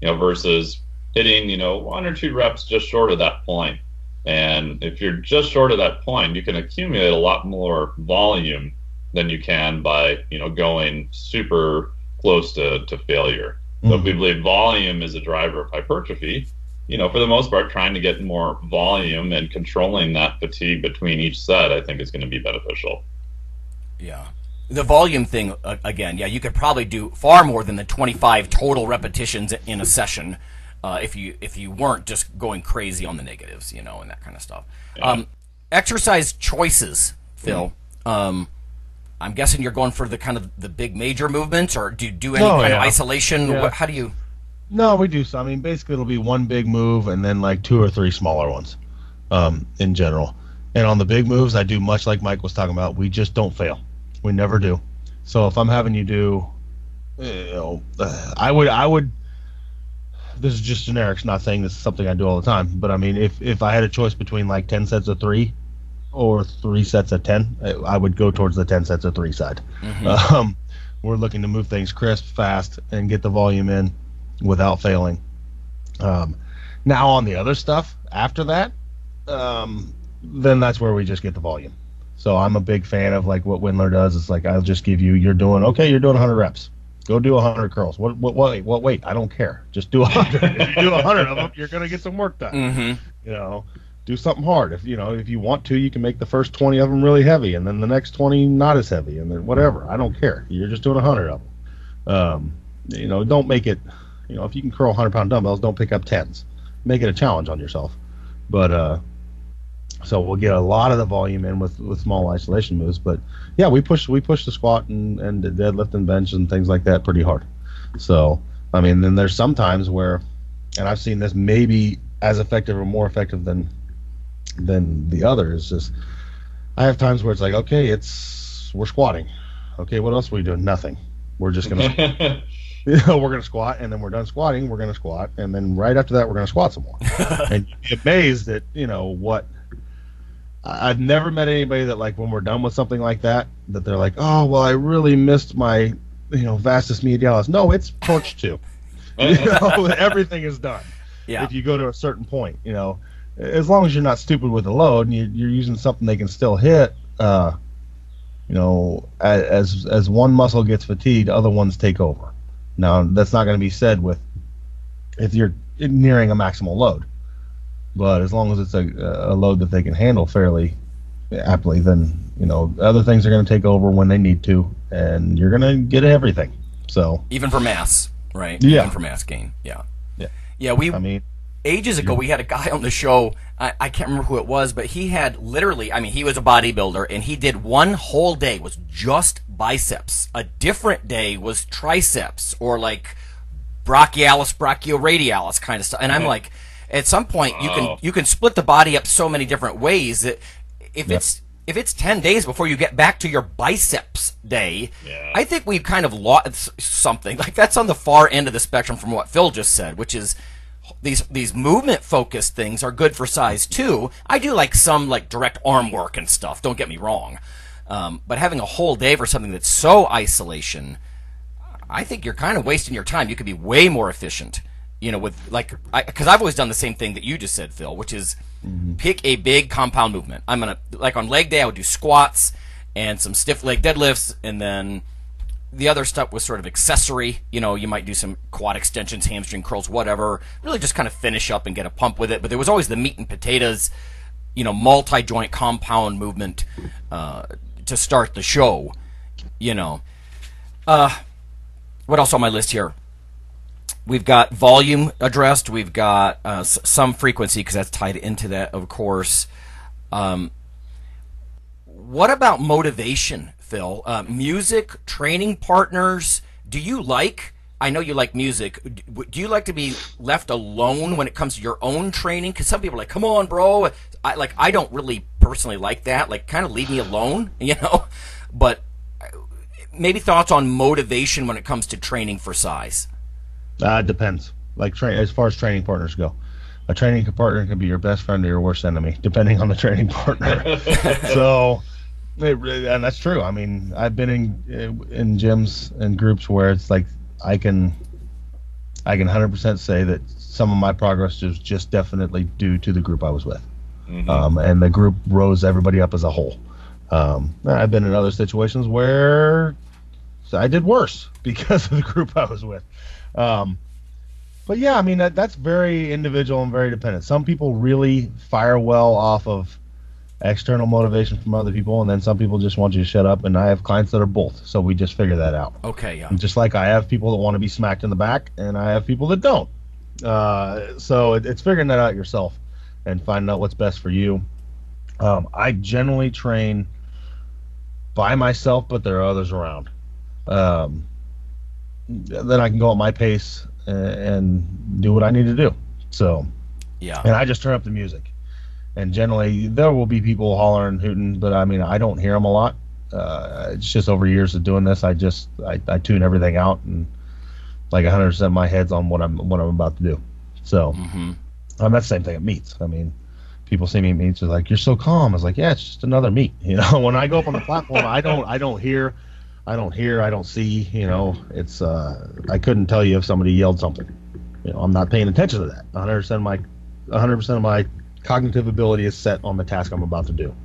Versus hitting, 1 or 2 reps just short of that point. And if you're just short of that point, you can accumulate a lot more volume than you can by, going super close to failure. So if we believe volume is a driver of hypertrophy, for the most part, trying to get more volume and controlling that fatigue between each set, I think is going to be beneficial. Yeah. The volume thing, again, you could probably do far more than the 25 total repetitions in a session if you weren't just going crazy on the negatives, and that kind of stuff. Yeah. Exercise choices, Phil. I'm guessing you're going for the kind of the big major movements, or do you do any kind of isolation? Yeah. How do you? No, we do. So, basically it'll be one big move and then like 2 or 3 smaller ones in general. And on the big moves, I do much like Mike was talking about. We just don't fail. We never do. So if I'm having you do, I would, this is just generic, not saying this is something I do all the time, but if I had a choice between like 10 sets of 3 or 3 sets of 10, I would go towards the 10 sets of 3 side. Mm-hmm. We're looking to move things crisp, fast, and get the volume in without failing. Now on the other stuff after that, then that's where we just get the volume. So I'm a big fan of like what Windler does. It's like, I'll just give you, you're doing 100 reps. Go do 100 curls. What weight? I don't care. Just do 100. If you do 100 of them, you're going to get some work done. Mm-hmm. Do something hard. If you want to, you can make the first 20 of them really heavy, and then the next 20 not as heavy, and then whatever. I don't care. You're just doing 100 of them. Don't make it. If you can curl 100-pound dumbbells, don't pick up 10s. Make it a challenge on yourself. But so we'll get a lot of the volume in with small isolation moves. But yeah, we push the squat and the deadlift and bench and things like that pretty hard. So then there's some times where, and I've seen this maybe as effective or more effective than the other, is just I have times where it's like, okay, we're squatting. Okay, what else are we doing? Nothing. We're just gonna we're gonna squat, and then we're done squatting, we're gonna squat, and then right after that we're gonna squat some more. And you'd be amazed at what I've never met anybody that, like, when we're done with something like that they're like, oh well, I really missed my vastus medialis. No, it's torch 2. Everything is done. Yeah. If you go to a certain point, as long as you're not stupid with the load and you're using something they can still hit, as one muscle gets fatigued, other ones take over. Now, that's not going to be said if you're nearing a maximal load, but as long as it's a load that they can handle fairly aptly, then other things are going to take over when they need to, and you're going to get everything. So even for mass, right? Yeah. Even for mass gain. Yeah. Ages ago, we had a guy on the show, I can't remember who it was, but he had literally, he was a bodybuilder, and he did one whole day was just biceps. A different day was triceps, or like brachialis, brachioradialis kind of stuff. And I'm like, at some point, you can split the body up so many different ways that if it's 10 days before you get back to your biceps day, I think we've kind of lost something. Like, that's on the far end of the spectrum from what Phil just said, which is these movement focused things are good for size 2. I do like some like direct arm work and stuff, don't get me wrong, but having a whole day for something that's so isolation, I think you're kind of wasting your time. You could be way more efficient, with because I've always done the same thing that you just said, Phil, which is pick a big compound movement. I'm gonna, like on leg day, I would do squats and some stiff leg deadlifts, and then the other stuff was sort of accessory. You might do some quad extensions, hamstring curls, whatever. Really just kind of finish up and get a pump with it. But there was always the meat and potatoes, multi-joint compound movement to start the show. What else on my list here? We've got volume addressed. We've got some frequency, because that's tied into that, of course. What about motivation, Phil? Music, training partners. I know you like music. Do you like to be left alone when it comes to your own training? Because some people are like, come on, bro. I don't really personally like that. Like, kind of leave me alone, But maybe thoughts on motivation when it comes to training for size. It depends. As far as training partners go, a training partner can be your best friend or your worst enemy, depending on the training partner. So, and that's true. I mean, I've been in gyms and groups where it's like I can 100% say that some of my progress is just definitely due to the group I was with, and the group rose everybody up as a whole. I've been in other situations where I did worse because of the group I was with. But yeah, I mean, that's very individual and very dependent. Some people really fire well off of external motivation from other people, and then some people just want you to shut up, and I have clients that are both, so we just figure that out. Okay, yeah. And just like I have people that want to be smacked in the back, and I have people that don't. So it's figuring that out yourself and finding out what's best for you. I generally train by myself, but there are others around. Then I can go at my pace and do what I need to do. So, yeah. And I just turn up the music. And generally, there will be people hollering, hooting, but I mean, I don't hear them a lot. It's just over years of doing this, I tune everything out, and like 100% of my head's on what I'm about to do. So, that's the same thing at meets. I mean, people see me at meets, they're like, "You're so calm." I was like, "Yeah, it's just another meet." When I go up on the platform, I don't hear, I don't see. It's I couldn't tell you if somebody yelled something. I'm not paying attention to that. 100% of my cognitive ability is set on the task I'm about to do.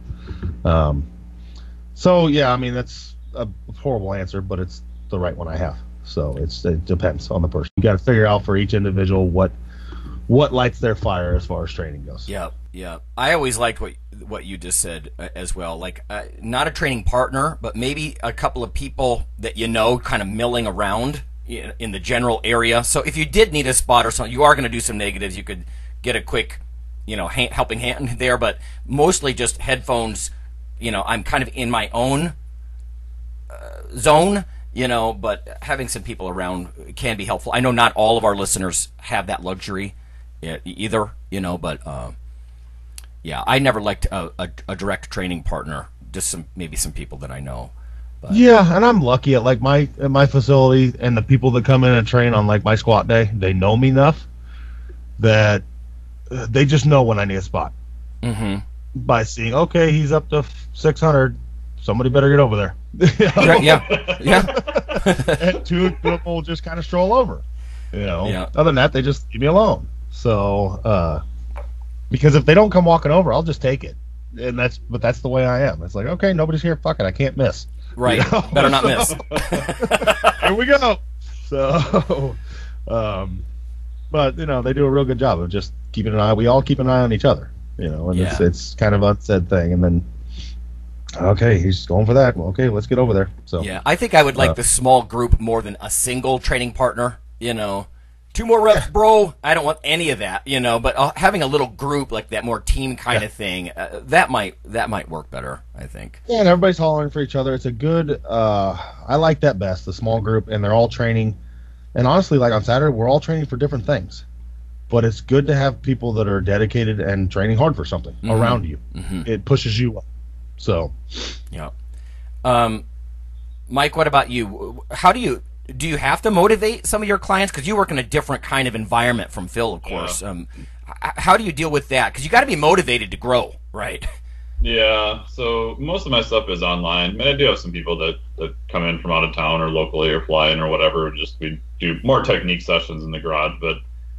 So yeah, I mean, that's a horrible answer, but it's the right one I have. So it depends on the person. You got to figure out for each individual what lights their fire as far as training goes. Yeah. I always liked what you just said as well. Like, not a training partner, but maybe a couple of people that kind of milling around in the general area. So if you did need a spot or something, you are going to do some negatives. You could get a quick, helping hand there, but mostly just headphones. I'm kind of in my own zone. But having some people around can be helpful. I know not all of our listeners have that luxury either, but yeah, I never liked a direct training partner, just maybe some people that I know. But. Yeah, and I'm lucky at my facility, and the people that come in and train on my squat day, they know me enough that they just know when I need a spot. By seeing, okay, he's up to 600, somebody better get over there. Yeah. And two of them will just kind of stroll over. Yeah. Other than that, they just leave me alone. So, because if they don't come walking over, I'll just take it. But that's the way I am. It's like, okay, nobody's here. Fuck it, I can't miss. Right. Better not miss. Here we go. So, but they do a real good job of just keeping an eye. We all keep an eye on each other. And it's kind of an unsaid thing. And then, okay, he's going for that. Well, okay, let's get over there. So yeah, I think I would like the small group more than a single training partner. 2 more reps, bro. I don't want any of that. But having a little group like that, more team kind of thing, that might work better, I think. Yeah, and everybody's hollering for each other. It's a good. I like that best, the small group, and they're all training. And honestly, like on Saturday, we're all training for different things. But it's good to have people that are dedicated and training hard for something around you. It pushes you up. So, yeah. Mike, what about you? How do you have to motivate some of your clients? Because you work in a different kind of environment from Phil, of course. Yeah. How do you deal with that? Because you got to be motivated to grow, right? Yeah. So most of my stuff is online. I mean, I do have some people that come in from out of town or locally or fly in or whatever. We do more technique sessions in the garage, but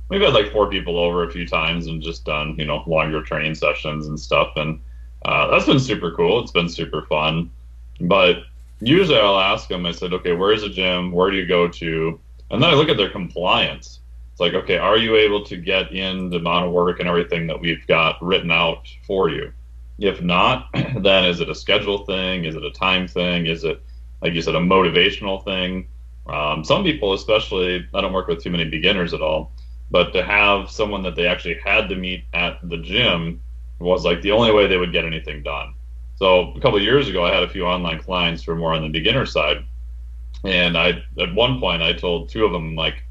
we've had 4 people over a few times and just done, longer training sessions and stuff. And that's been super cool. It's been super fun. But usually I'll ask them, I said, okay, where's the gym? Where do you go to? And then I look at their compliance. It's like, okay, are you able to get in the amount of work and everything that we've got written out for you? If not, then is it a schedule thing? Is it a time thing? Is it, like you said, a motivational thing? Some people, especially, I don't work with too many beginners at all, but to have someone that they actually had to meet at the gym was like the only way they would get anything done. So a couple of years ago, I had a few online clients who were more on the beginner side. And at one point, I told two of them, like,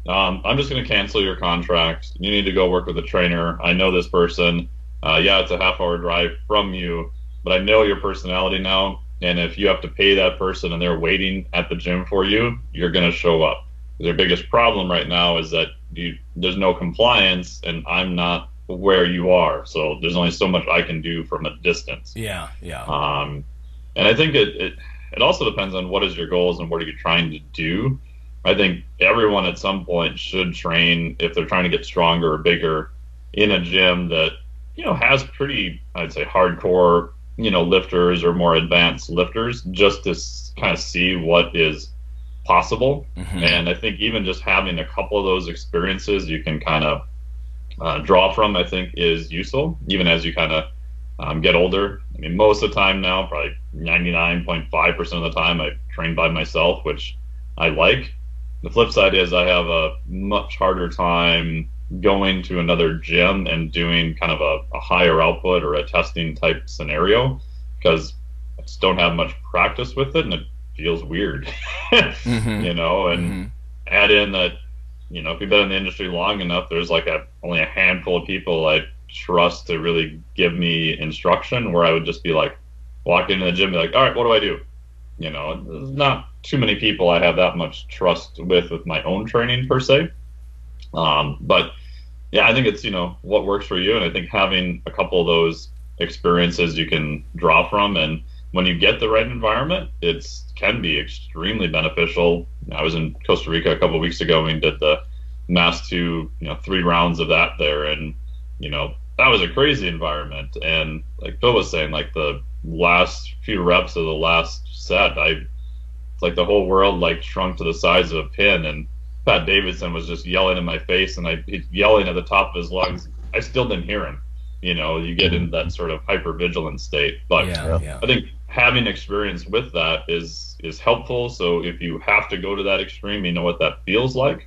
I'm just going to cancel your contract. You need to go work with a trainer. I know this person. Yeah, it's a half-hour drive from you, but I know your personality now. And if you have to pay that person and they're waiting at the gym for you, you're going to show up. Their biggest problem right now is that there's no compliance, and I'm not where you are. So there's only so much I can do from a distance. Yeah. And I think it also depends on what is your goals and what are you trying to do. I think everyone at some point should train if they're trying to get stronger or bigger in a gym that, has pretty, I'd say, hardcore, lifters or more advanced lifters, just to kind of see what is possible. Mm-hmm. And I think even just having a couple of those experiences you can kind of draw from, I think, is useful, even as you kind of get older. I mean, most of the time now, probably 99.5% of the time, I train by myself, which I like. The flip side is I have a much harder time going to another gym and doing kind of a higher output or a testing type scenario, because I just don't have much practice with it and it feels weird. Mm-hmm. And mm-hmm. add in that, if you've been in the industry long enough, there's like only a handful of people I trust to really give me instruction, where I would just be like, walk into the gym and be like, all right, what do I do? There's not too many people I have that much trust with my own training per se. But yeah, I think it's, what works for you. And I think having a couple of those experiences you can draw from, and when you get the right environment, it can be extremely beneficial. I was in Costa Rica a couple of weeks ago and did the Mass 2, 3 rounds of that there. And, that was a crazy environment. And like Phil was saying, like the last few reps of the last set, it's like the whole world like shrunk to the size of a pin, and Pat Davidson was just yelling in my face, and he's yelling at the top of his lungs. I still didn't hear him. You get into that sort of hypervigilant state. But yeah. I think having experience with that is helpful. So if you have to go to that extreme, you know what that feels like.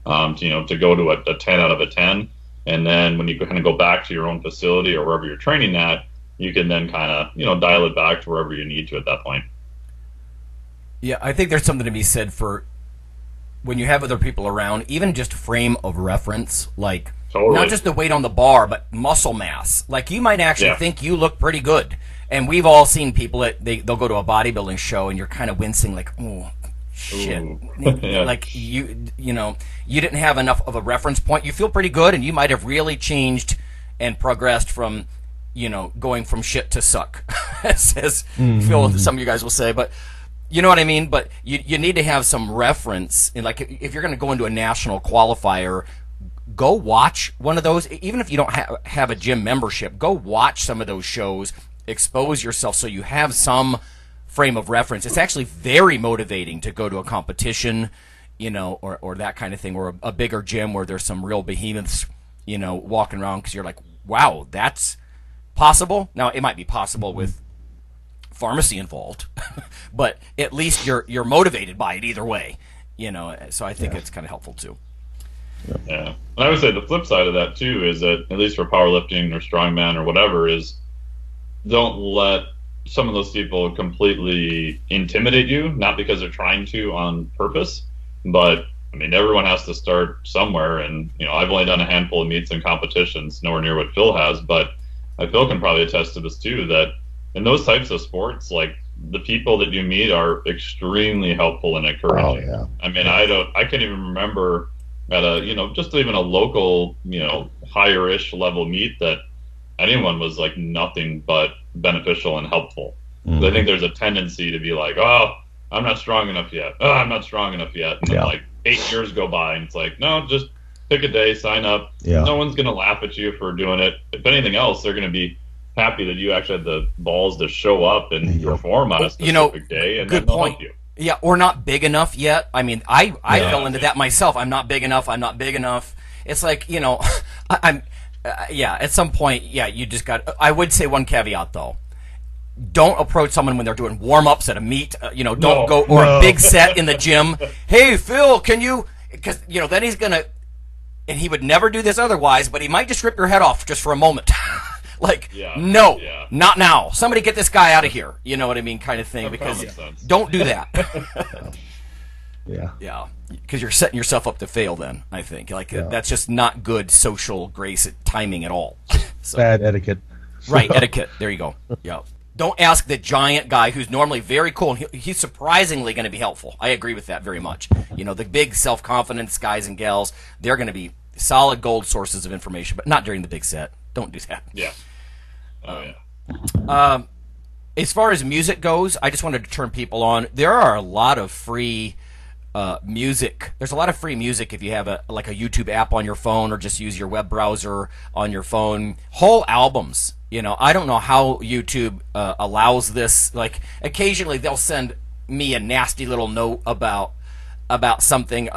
To go to a 10 out of a 10, and then when you kind of go back to your own facility or wherever you're training at, you can then kind of dial it back to wherever you need to at that point. Yeah, I think there's something to be said for when you have other people around, even just frame of reference, like totally. Not just the weight on the bar, but muscle mass. Like you might actually think you look pretty good. And we've all seen people they'll go to a bodybuilding show and you're kind of wincing like, oh, shit. Yeah. Like you didn't have enough of a reference point. You feel pretty good, and you might have really changed and progressed from, going from shit to suck, as Phil, some of you guys will say. But you know what I mean? But you need to have some reference. And like if you're going to go into a national qualifier, go watch one of those. Even if you don't have a gym membership, go watch some of those shows. Expose yourself so you have some frame of reference. It's actually very motivating to go to a competition, or that kind of thing, or a bigger gym where there's some real behemoths, walking around, because you're like, wow, that's possible. Now, it might be possible with pharmacy involved, but at least you're motivated by it either way, so I think it's kind of helpful too. Yeah. And I would say the flip side of that too is that, at least for powerlifting or strongman or whatever, is don't let some of those people completely intimidate you, not because they're trying to on purpose, but I mean, everyone has to start somewhere. And, I've only done a handful of meets and competitions, nowhere near what Phil has, but Phil can probably attest to this too, that in those types of sports, like the people that you meet are extremely helpful and encouraging. Oh, yeah. I mean, I can't even remember at just even a local, higher-ish level meet that anyone was like nothing but beneficial and helpful. Mm-hmm. I think there's a tendency to be like, oh, I'm not strong enough yet. Oh, I'm not strong enough yet. And then like 8 years go by and it's like, no, just pick a day, sign up. Yeah. No one's going to laugh at you for doing it. If anything else, they're going to be happy that you actually had the balls to show up and perform on a specific day, and good then they'll point. help you. Yeah, or not big enough yet. I mean, I fell into that myself. I'm not big enough. I'm not big enough. It's like, at some point, you just got. I would say one caveat though. Don't approach someone when they're doing warm-ups at a meet. Don't go or a big set in the gym. Hey, Phil, can you? Because then he's gonna, and he would never do this otherwise. But he might just rip your head off just for a moment. Not now. Somebody get this guy out of here. You know what I mean, kind of thing. Because don't do that. Yeah. Because you're setting yourself up to fail. Then I think that's just not good social grace timing at all. So, bad etiquette. Right, etiquette. There you go. Yeah. Don't ask the giant guy who's normally very cool. He's surprisingly going to be helpful. I agree with that very much. The big self-confidence guys and gals, they're going to be solid gold sources of information, but not during the big set. Don't do that. Yeah. Oh, yeah. As far as music goes, I just wanted to turn people on. There are a lot of free music. There's a lot of free music if you have a YouTube app on your phone or just use your web browser on your phone. Whole albums. I don't know how YouTube allows this. Like, occasionally they'll send me a nasty little note about something.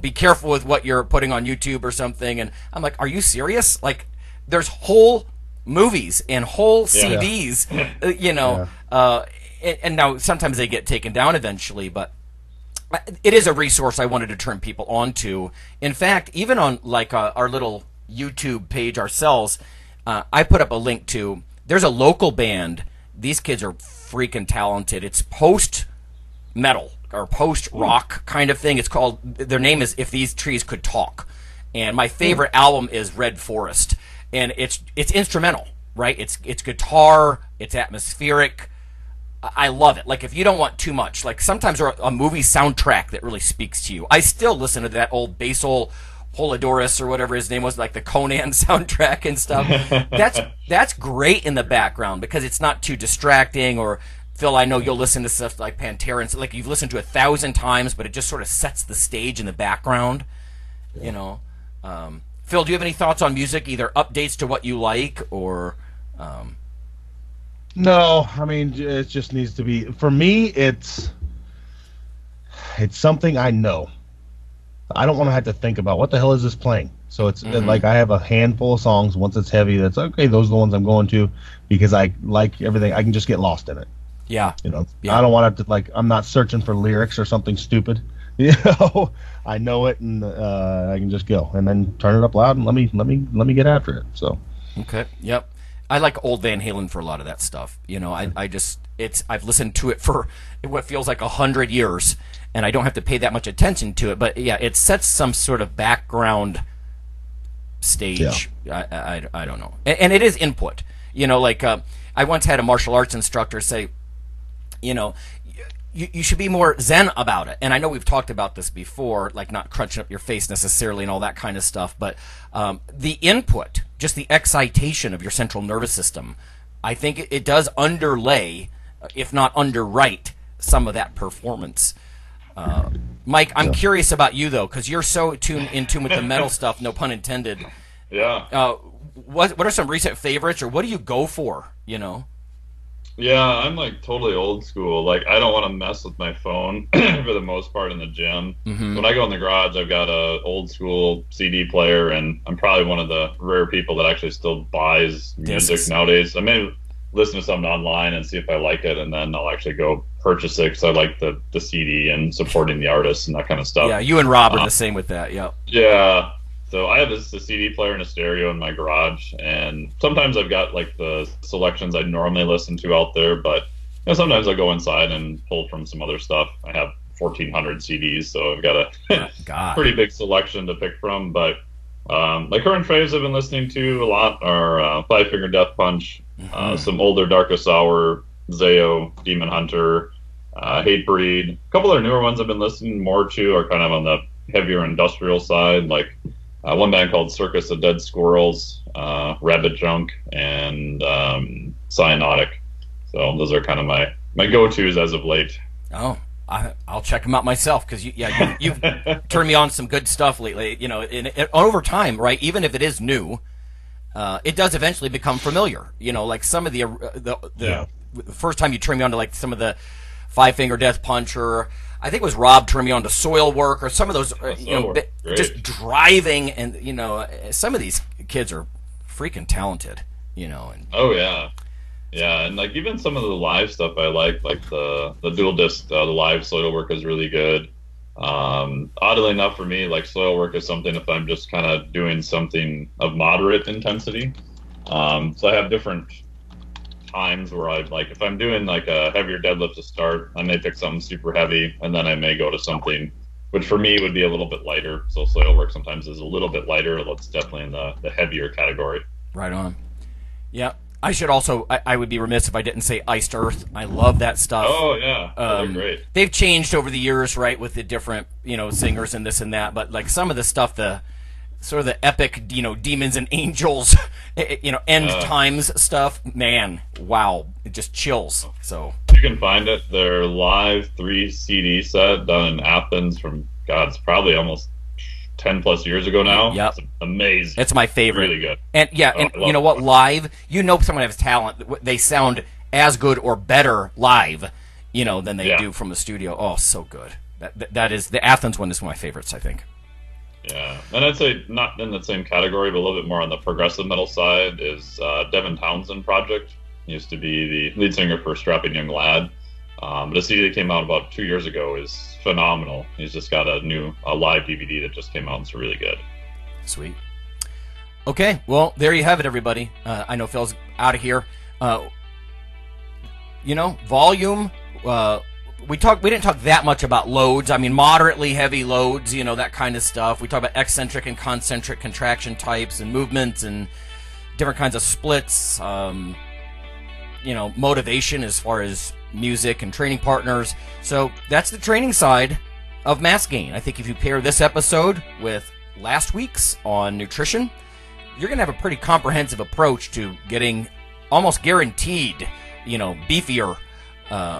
Be careful with what you're putting on YouTube or something. And I'm like, are you serious? Like, there's whole movies and whole CDs. And now sometimes they get taken down eventually, but it is a resource I wanted to turn people on to. In fact, even on our little YouTube page ourselves. I put up a link to, there's a local band. These kids are freaking talented. It's post-metal or post-rock kind of thing. It's called, their name is If These Trees Could Talk. And my favorite album is Red Forest. And it's instrumental, right? It's guitar, it's atmospheric. I love it. Like, if you don't want too much, like sometimes there's a movie soundtrack that really speaks to you. I still listen to that old Basil Polidorus or whatever his name was, like the Conan soundtrack and stuff. That's great in the background because it's not too distracting. Or Phil, I know you'll listen to stuff like Pantera and like you've listened to 1,000 times, but it just sort of sets the stage in the background. Phil, do you have any thoughts on music? Either updates to what you like or? No, I mean it just needs to be. For me, it's something I know. I don't want to have to think about what the hell is this playing. So it's like I have a handful of songs. Once it's heavy, that's okay. Those are the ones I'm going to because I like everything. I can just get lost in it. Yeah. I don't want to I'm not searching for lyrics or something stupid. I know it and I can just go and then turn it up loud and let me get after it. So. Okay. Yep. I like old Van Halen for a lot of that stuff. I've listened to it for what feels like 100 years. And I don't have to pay that much attention to it, but it sets some sort of background stage. Yeah. I don't know, and it is input. I once had a martial arts instructor say, you should be more zen about it. And I know we've talked about this before, like not crunching up your face necessarily and all that kind of stuff. But the input, just the excitation of your central nervous system, I think it does underlay, if not underwrite, some of that performance. Mike, I'm curious about you though, because you're so in tune with the metal stuff. No pun intended. Yeah. What are some recent favorites, or what do you go for? Yeah, I'm like totally old school. Like I don't want to mess with my phone for the most part in the gym. Mm-hmm. When I go in the garage, I've got a old school CD player, and I'm probably one of the rare people that actually still buys music nowadays. I may listen to something online and see if I like it, and then I'll actually go purchase it because I like the CD and supporting the artist and that kind of stuff. Yeah, you and Rob are the same with that. Yeah. Yeah. So I have a CD player and a stereo in my garage, and sometimes I've got like the selections I normally listen to out there, but sometimes I'll go inside and pull from some other stuff. I have 1,400 CDs, so I've got a pretty big selection to pick from. But my current faves I've been listening to a lot are Five Finger Death Punch, some older Darkest Hour, Zayo, Demon Hunter, Hatebreed. A couple of their newer ones I've been listening more to are kind of on the heavier industrial side, like one band called Circus of Dead Squirrels, Rabbit Junk, and Cyanotic. So those are kind of my go-tos as of late. Oh, I'll check them out myself because you've turned me on some good stuff lately. And over time, right? Even if it is new, it does eventually become familiar. You know, like some of the first time you turned me on to like some of the 5-finger death punch, or I think it was Rob turned me on to soil work, or some of those, just driving, and some of these kids are freaking talented, And, yeah, and like even some of the live stuff I like the dual disc, the live soil work is really good. Oddly enough for me, like soil work is something if I'm just kind of doing something of moderate intensity. So I have different times where if I'm doing like a heavier deadlift to start, I may pick something super heavy, and then I may go to something which for me would be a little bit lighter. So soil work sometimes is a little bit lighter. It's definitely in the heavier category. Right on. Yeah. I should also, I would be remiss if I didn't say Iced Earth. I love that stuff. Oh, yeah. They're great. They've changed over the years, right, with the different, singers and this and that. But, like, some of the stuff, the sort of the epic, demons and angels, end times stuff, man, wow. It just chills. So you can find it. Their live 3 CD set done in Athens from, it's probably almost 10 plus years ago now. Yep. It's amazing. It's my favorite. Really good. And you know what? Live, someone has talent. They sound as good or better live, than they do from the studio. Oh, so good. That is the Athens one is one of my favorites, I think. Yeah, and I'd say not in the same category, but a little bit more on the progressive metal side is Devin Townsend Project. He used to be the lead singer for Strapping Young Lad. But a CD that came out about 2 years ago is phenomenal. He's just got a live DVD that just came out and it's really good. Sweet. Okay, well, there you have it, everybody. I know Phil's out of here. Volume. We didn't talk that much about loads. I mean, moderately heavy loads, that kind of stuff. We talk about eccentric and concentric contraction types and movements and different kinds of splits. Motivation as far as music and training partners. So that's the training side of mass gain. I think if you pair this episode with last week's on nutrition, you're going to have a pretty comprehensive approach to getting almost guaranteed, beefier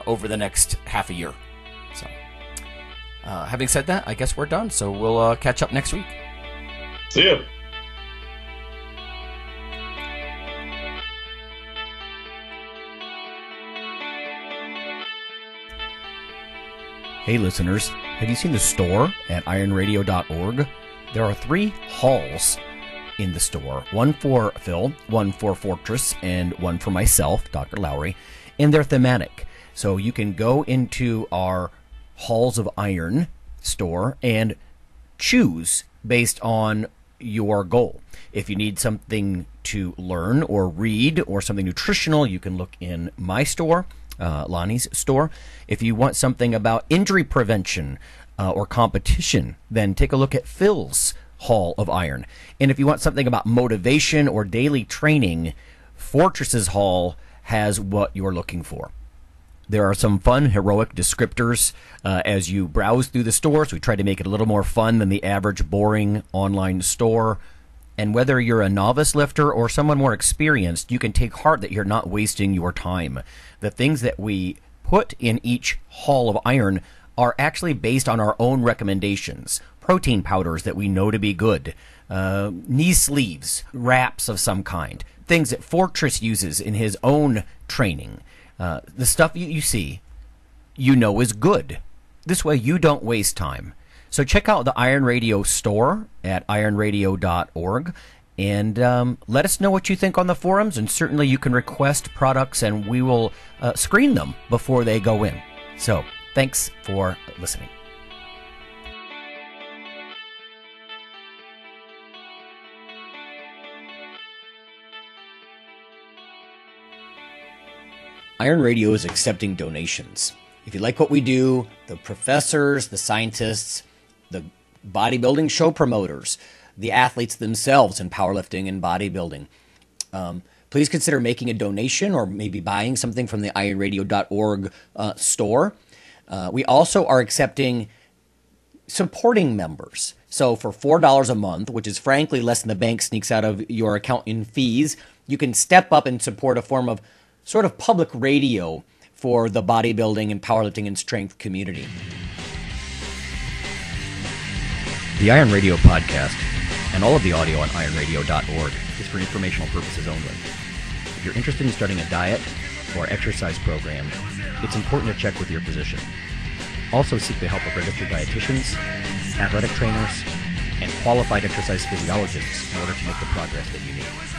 over the next half a year. So having said that, I guess we're done. So we'll catch up next week. See you. Hey listeners, have you seen the store at IronRadio.org? There are 3 halls in the store. One for Phil, one for Fortress, and one for myself, Dr. Lowery, and they're thematic. So you can go into our Halls of Iron store and choose based on your goal. If you need something to learn or read or something nutritional, you can look in my store, Lonnie's store. If you want something about injury prevention or competition, then take a look at Phil's Hall of Iron. And if you want something about motivation or daily training, Fortress's Hall has what you're looking for. There are some fun, heroic descriptors as you browse through the store, so we try to make it a little more fun than the average boring online store. And whether you're a novice lifter or someone more experienced, you can take heart that you're not wasting your time. The things that we put in each Hall of Iron are actually based on our own recommendations. Protein powders that we know to be good, knee sleeves, wraps of some kind, things that Fortress uses in his own training. The stuff you see, is good. This way you don't waste time. So check out the Iron Radio store at ironradio.org and let us know what you think on the forums, and certainly you can request products and we will screen them before they go in. So thanks for listening. Iron Radio is accepting donations. If you like what we do, the professors, the scientists, the bodybuilding show promoters, the athletes themselves in powerlifting and bodybuilding, please consider making a donation or maybe buying something from the ironradio.org store. We also are accepting supporting members. So for $4 a month, which is frankly less than the bank sneaks out of your account in fees, you can step up and support a form of sort of public radio for the bodybuilding and powerlifting and strength community. The Iron Radio podcast and all of the audio on IronRadio.org is for informational purposes only. If you're interested in starting a diet or exercise program, it's important to check with your physician. Also seek the help of registered dietitians, athletic trainers, and qualified exercise physiologists in order to make the progress that you need.